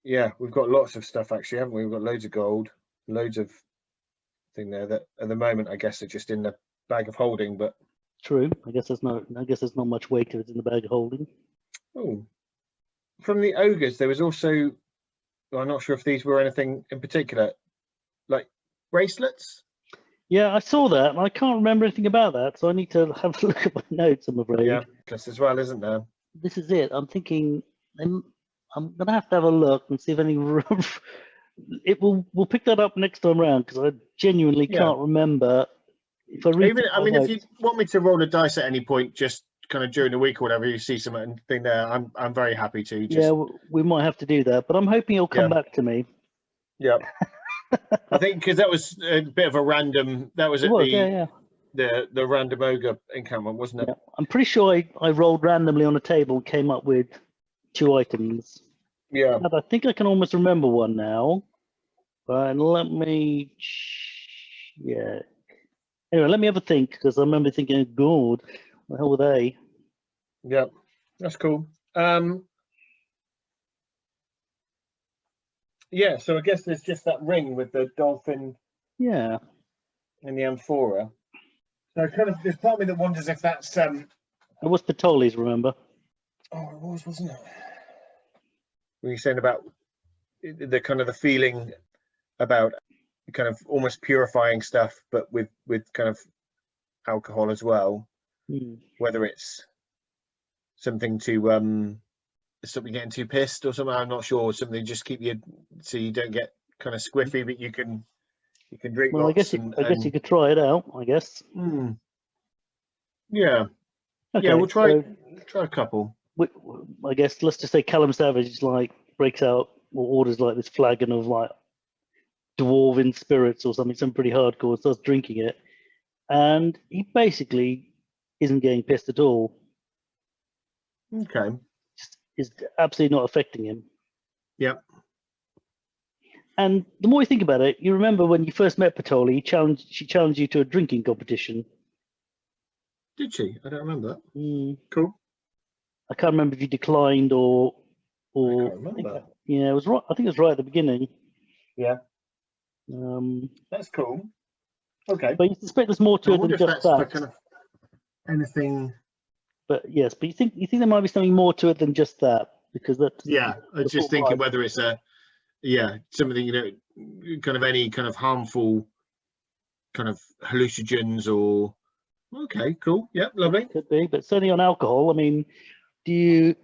Yeah, we've got lots of stuff actually, haven't we? We've got loads of gold, loads of thing there that at the moment I guess are just in the bag of holding, but. True. I guess there's not much weight if it's in the bag of holding. Oh. From the ogres, there was also, I'm not sure if these were anything in particular, like bracelets. Yeah, I saw that, and I can't remember anything about that, so I need to have a look at my notes, I'm afraid. Yeah, just as well, isn't there? This is it. I'm thinking I'm gonna have to have a look and see if any. We'll pick that up next time round, because I genuinely can't remember. If if you want me to roll a dice at any point, just kind of during the week or whatever, you see something there, I'm very happy to. We might have to do that, but I'm hoping he'll come back to me. Yeah. I think because that was a bit of a random. That was the random ogre encounter, wasn't it? Yeah. I'm pretty sure I rolled randomly on a table and came up with 2 items. Yeah. But I think I can almost remember one now. But let me. Yeah. Anyway, let me have a think, because I remember thinking, "God, what the hell were they?" Yeah, that's cool. Yeah, so I guess there's just that ring with the dolphin. Yeah. And the amphora. So there's part of me that wonders if that's It was Patoli's, remember? Oh, it was, wasn't it? Were you saying about the kind of the feeling about kind of almost purifying stuff, but with kind of alcohol as well? Whether it's something to stop you getting too pissed or something. I'm not sure. Something just keep you so you don't get kind of squiffy, but you can drink Well, lots. I guess you could try it out. I guess. Yeah. Okay, Yeah, we'll try so a couple. I guess let's just say Callum Savage like breaks out or orders like this flagon of like dwarven spirits or something pretty hardcore, starts drinking it, and he basically isn't getting pissed at all. Okay. Just is absolutely not affecting him. Yep. And the more you think about it, you remember when you first met Patoli, she challenged you to a drinking competition. Did she? I don't remember that. Mm. Cool. I can't remember if you declined or I can't remember. Yeah, it was right. I think it was right at the beginning. Yeah. That's cool. Okay. But you suspect there's more to it than just that. Kind of anything. But yes, but you think there might be something more to it than just that, because that. Yeah, I was just thinking whether it's something, kind of any kind of harmful kind of hallucinogens or. Okay, cool. Yep, lovely. Could be, but certainly on alcohol. I mean, do you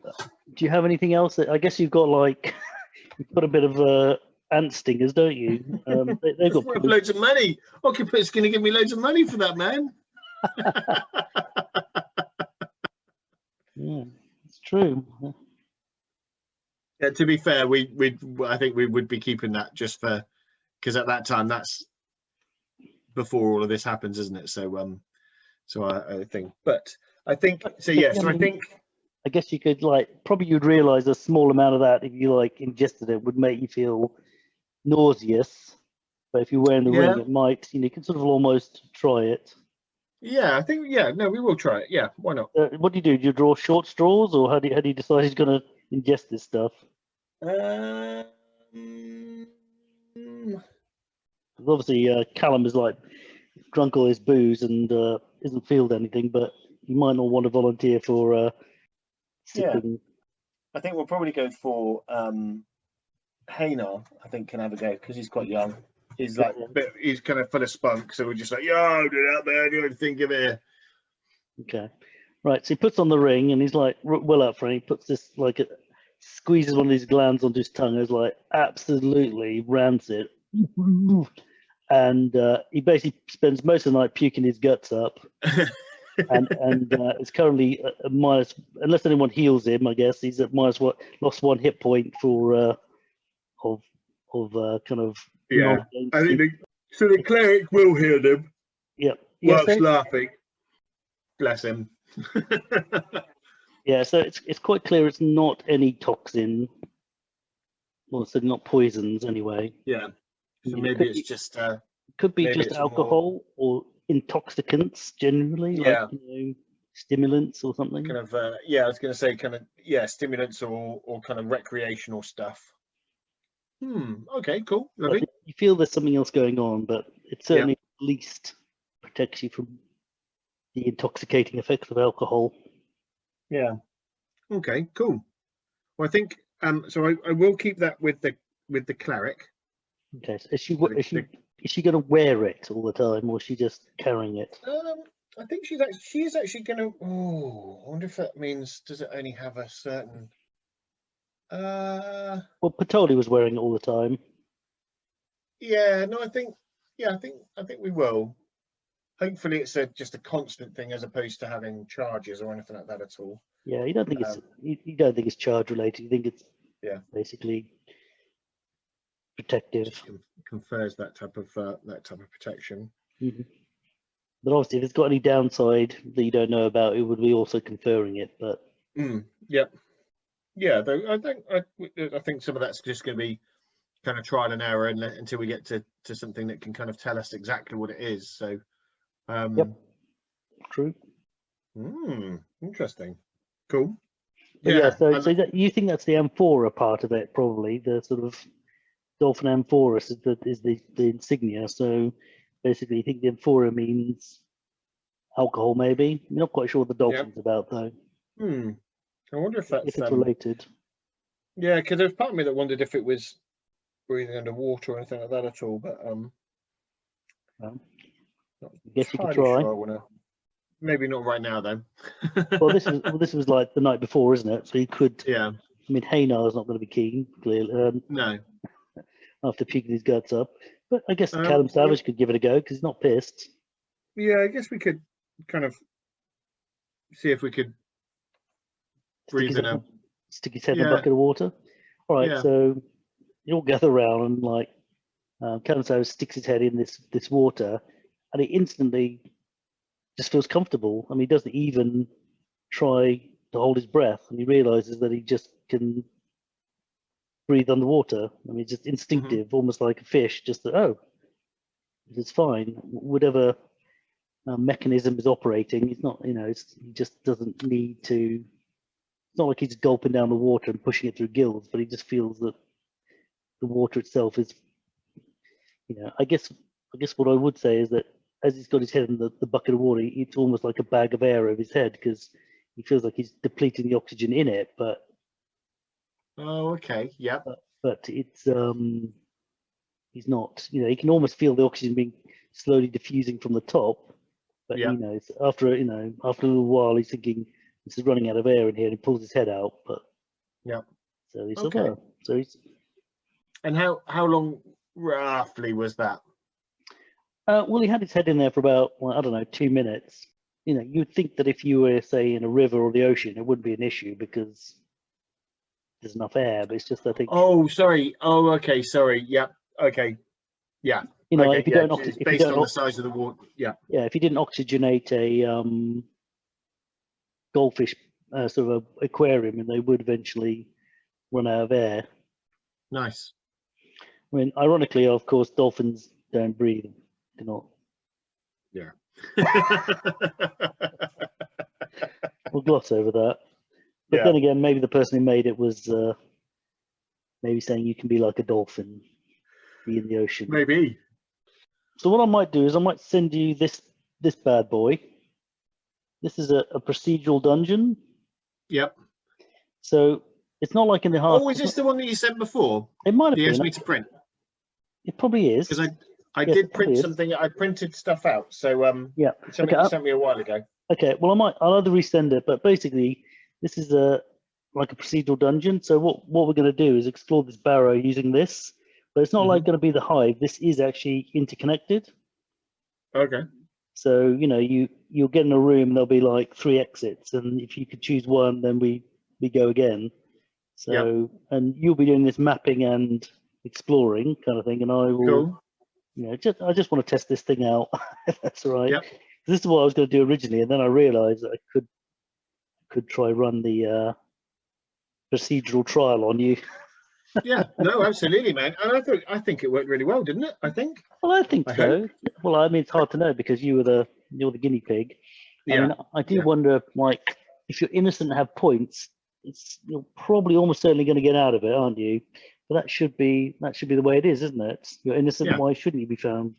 have anything else that I guess you've got like you've got a bit of ant stingers, don't you? They've got loads of money. Occupant's going to give me loads of money for that, man. Yeah, it's true. Yeah, to be fair, I think we would be keeping that just for because at that time that's before all of this happens, isn't it? So I think, but I think so. Yeah, so I think. I guess you could probably you'd realize a small amount of that if you ingested it would make you feel nauseous, but if you're wearing the ring, it might. You can sort of almost try it. Yeah, I think no, we will try it. Yeah, why not? What do? Do you draw short straws, or how do you decide he's going to ingest this stuff? Obviously, Callum is drunk all his booze and isn't feeled anything, but he might not want to volunteer for. Yeah, I think we'll probably go for Haynar. I think can have a go because he's quite young. He's he's kind of full of spunk, so we're just like, yo, do that, man. You don't think of it. Okay, right. So he puts on the ring, and he's well up for it. He puts this squeezes one of these glands onto his tongue. It's absolutely rancid, and he basically spends most of the night puking his guts up. and it's currently a minus, unless anyone heals him. I guess he's at minus lost 1 hit point for kind of. Yeah, I think so. The cleric will heal them. Yep. Whilst laughing. Bless him. Yeah, so it's quite clear it's not any toxin, or so not poisons anyway. Yeah. So maybe it's just. Could be just alcohol or intoxicants generally, stimulants or something. Kind of, I was going to say kind of, stimulants or kind of recreational stuff. Okay, cool. Lovely. You feel there's something else going on, but it certainly at least protects you from the intoxicating effects of alcohol. Yeah. Okay, cool. Well, I think so. I will keep that with the cleric. Okay. So is she going to wear it all the time, or is she just carrying it? I think she is actually going to. Oh, I wonder if that means does it only have a certain. Well, Patoli was wearing it all the time. Yeah. No, I think we will. Hopefully, it's just a constant thing as opposed to having charges or anything like that at all. Yeah, you don't think you don't think it's charge related. You think it's basically protective. Confers that type of protection. Mm-hmm. But obviously, if it's got any downside that you don't know about, it would be also conferring it. But though I think some of that's just going to be kind of trial and error until we get to something that can kind of tell us exactly what it is. So, true. Interesting. Cool. So you think that's the amphora part of it, probably the sort of dolphin amphoris is the insignia. So basically, you think the amphora means alcohol, maybe. I'm not quite sure what the dolphin's about, though. I wonder if it's related. Yeah, because there's part of me that wondered if it was breathing underwater or anything like that at all. But I guess you could try. Sure maybe not right now, though. Well, this was like the night before, isn't it? So you could I mean, Haynar's not going to be keen, clearly, No. after puking his guts up. But I guess Um, Callum Savage could give it a go because he's not pissed. Yeah, I guess we could kind of see if we could breathe in a. Stick his head in a Yeah. bucket of water. All right, Yeah. so you all gather around and like Callum Savage sticks his head in this water, and he instantly just feels comfortable. I mean, he doesn't even try to hold his breath, and he realizes that he just can breathe underwater. I mean, just instinctive, almost like a fish. Just that, oh, it's fine. Whatever mechanism is operating, he's not. You know, he just doesn't need to. It's not like he's gulping down the water and pushing it through gills, but he just feels that the water itself is. You know, I guess what I would say is that as he's got his head in the bucket of water, it's almost like a bag of air over his head because he feels like he's depleting the oxygen in it, but. Oh, okay. Yeah. But it's he's not. You know, he can almost feel the oxygen being slowly diffusing from the top. But Yeah. you know, after a little while, he's thinking this is running out of air in here, and he pulls his head out. But Yeah. so he's Okay. so he's. And how long roughly was that? Well, he had his head in there for about, well, I don't know, 2 minutes. You know, you'd think that if you were, say, in a river or the ocean, it wouldn't be an issue because there's enough air. But it's just, I think. Oh, sorry. Oh, okay. Sorry. Yeah. Okay. Yeah. You know, okay. if you Yeah. don't, It's if you based don't, on the size of the water. Yeah. yeah, if you didn't oxygenate a goldfish sort of aquarium, and they would eventually run out of air. Nice. I mean, ironically, of course, dolphins don't breathe. Do not. Yeah. We'll gloss over that. But Yeah. then again, maybe the person who made it was maybe saying you can be like a dolphin, be in the ocean. Maybe. So what I might do is I might send you this bad boy. This is a procedural dungeon. Yep. So it's not like in the hard. Oh, is this the one that you sent before? It might have You been. asked me to print. It probably is. Because I Yes, did print is. something. I printed stuff out. So yeah. something you sent me a while ago. Okay. Well, I'll either resend it, but basically, this is like a procedural dungeon. So what we're going to do is explore this barrow using this, but it's not like going to be the hive. This is actually interconnected. Okay. So you know, you'll get in a room. There'll be like 3 exits, and if you could choose one, then we go again. So and you'll be doing this mapping and exploring kind of thing, and I will. Cool. You know, I just want to test this thing out. If that's all right. Yep. This is what I was going to do originally, and then I realised that I could try run the procedural trial on you. Yeah. No, absolutely, man. And I think it worked really well, didn't it? I think. Well, I think so. Hope. Well, I mean, it's hard to know because you're the guinea pig. Yeah. I mean, I do wonder, like, if you're innocent and have points, you're probably almost certainly going to get out of it, aren't you? But that should be the way it is, isn't it? You're innocent. Yeah. Why shouldn't you be found?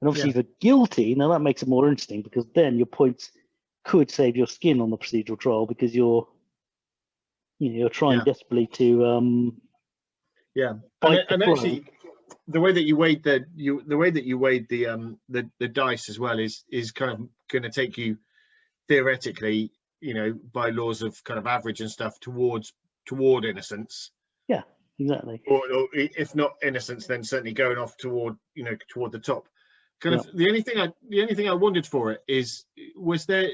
And obviously, Yeah. if you're guilty, now that makes it more interesting because then your points could save your skin on the procedural trial because you're trying desperately to and actually the way that you weighed the dice as well is kind of going to take you theoretically, you know, by laws of kind of average and stuff toward innocence. Yeah, exactly. Or if not innocence, then certainly going off toward the top. Kind of the only thing I wondered for it is, was there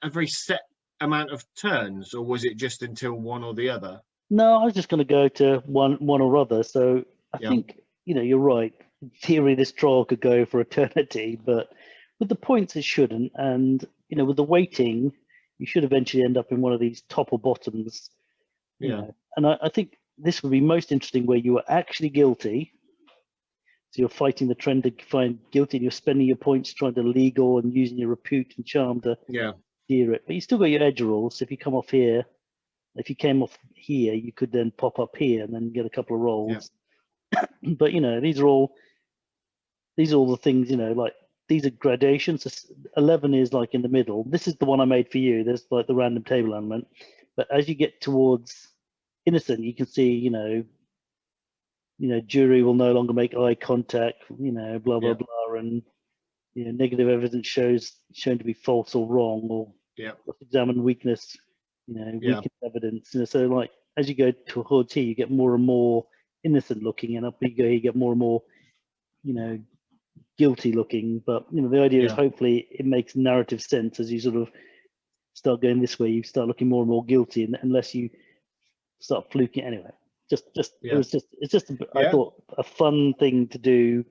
a very set amount of turns, or was it just until one or the other? No, I was just going to go to one or other. So I think you're right. In theory, this trial could go for eternity, but with the points, it shouldn't. And with the weighting, you should eventually end up in one of these top or bottoms. You know. And I think this would be most interesting where you are actually guilty. So you're fighting the trend to find guilty, and you're spending your points trying to legal and using your repute and charm to steer it. But you still got your edge rolls. So if you come off here, if you came off here, you could then pop up here and then get a couple of rolls. But these are all the things. Like these are gradations. So 11 is like in the middle. This is the one I made for you. There's like the random table element. But as you get towards innocent, you can see jury will no longer make eye contact, blah blah blah, and negative evidence shown to be false or wrong, or examine weakness, weakness evidence. So like as you go towards here, you get more and more innocent looking, and up you go, you get more and more, you know, guilty looking. But you know, the idea is hopefully it makes narrative sense as you sort of start going this way. You start looking more and more guilty, and unless you start fluking anyway. It's just I thought a fun thing to do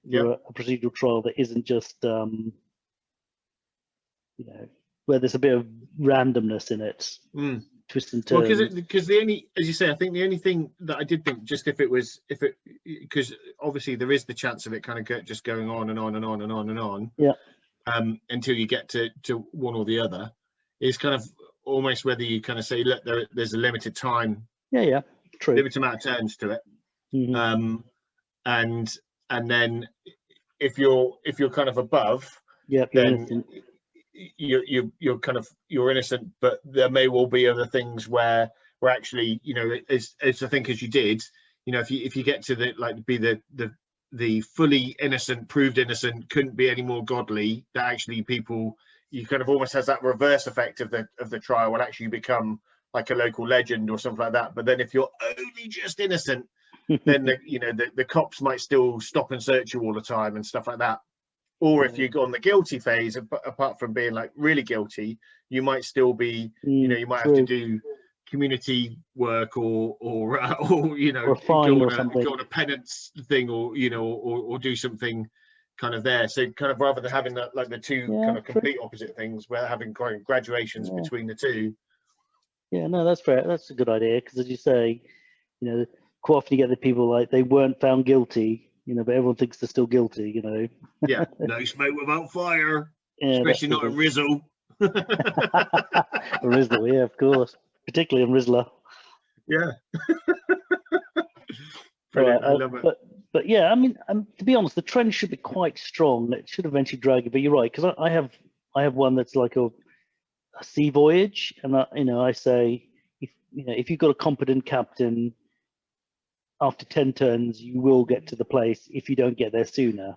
for a procedural trial that isn't just you know, where there's a bit of randomness in it, twist and turn. Well, because the only, as you say, I think the only thing that I did think, just because obviously there is the chance of it kind of just going on and on and on and on and on, until you get to one or the other, is kind of almost whether you kind of say, look, there's a limited time. True. Limited amount of turns to it, and then if you're kind of above, then you're kind of innocent. But there may well be other things where actually, you know, as I think as you did, you know, if you get to the fully innocent, proved innocent, couldn't be any more godly, that actually people, you kind of almost has that reverse effect of the trial when actually you become like a local legend or something like that. But then if you're only just innocent, then the cops might still stop and search you all the time and stuff like that. Or if you go on the guilty phase, apart from being like really guilty, you might still be, you know, you might have to do community work or you know, go on a penance thing, or you know, or do something kind of there. So kind of rather than having that, like the two kind of complete opposite things, we're having kind of graduations between the two. Yeah, no, that's fair. That's a good idea, because as you say, you know, quite often you get the people like they weren't found guilty, you know, but everyone thinks they're still guilty, you know. No smoke without fire, especially not a Rizzo. Rizzler, yeah, of course, particularly in Rizzler. Yeah. Brilliant, I love it. But yeah, I mean, to be honest, the trend should be quite strong. It should eventually drag it. But you're right, because I have one that's like a sea voyage, and you know, I say, if you've got a competent captain, after 10 turns you will get to the place if you don't get there sooner.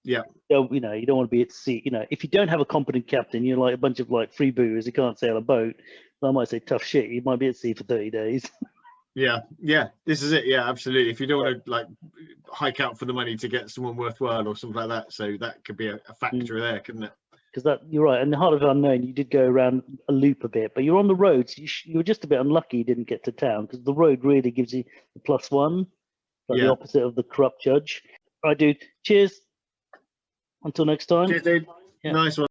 You know, you don't want to be at sea. You know, if you don't have a competent captain, you're like a bunch of like freebooters who can't sail a boat. I might say tough shit, you might be at sea for 30 days. This is it. Absolutely. If you don't want to like hike out for the money to get someone worthwhile or something like that, so that could be a factor there, couldn't it? Because that, you're right, in the Heart of the Unknown you did go around a loop a bit, but you're on the road, so you were just a bit unlucky you didn't get to town, because the road really gives you the +1, like the opposite of the corrupt judge. All right, dude, cheers, until next time. Cheers, dude. Nice one.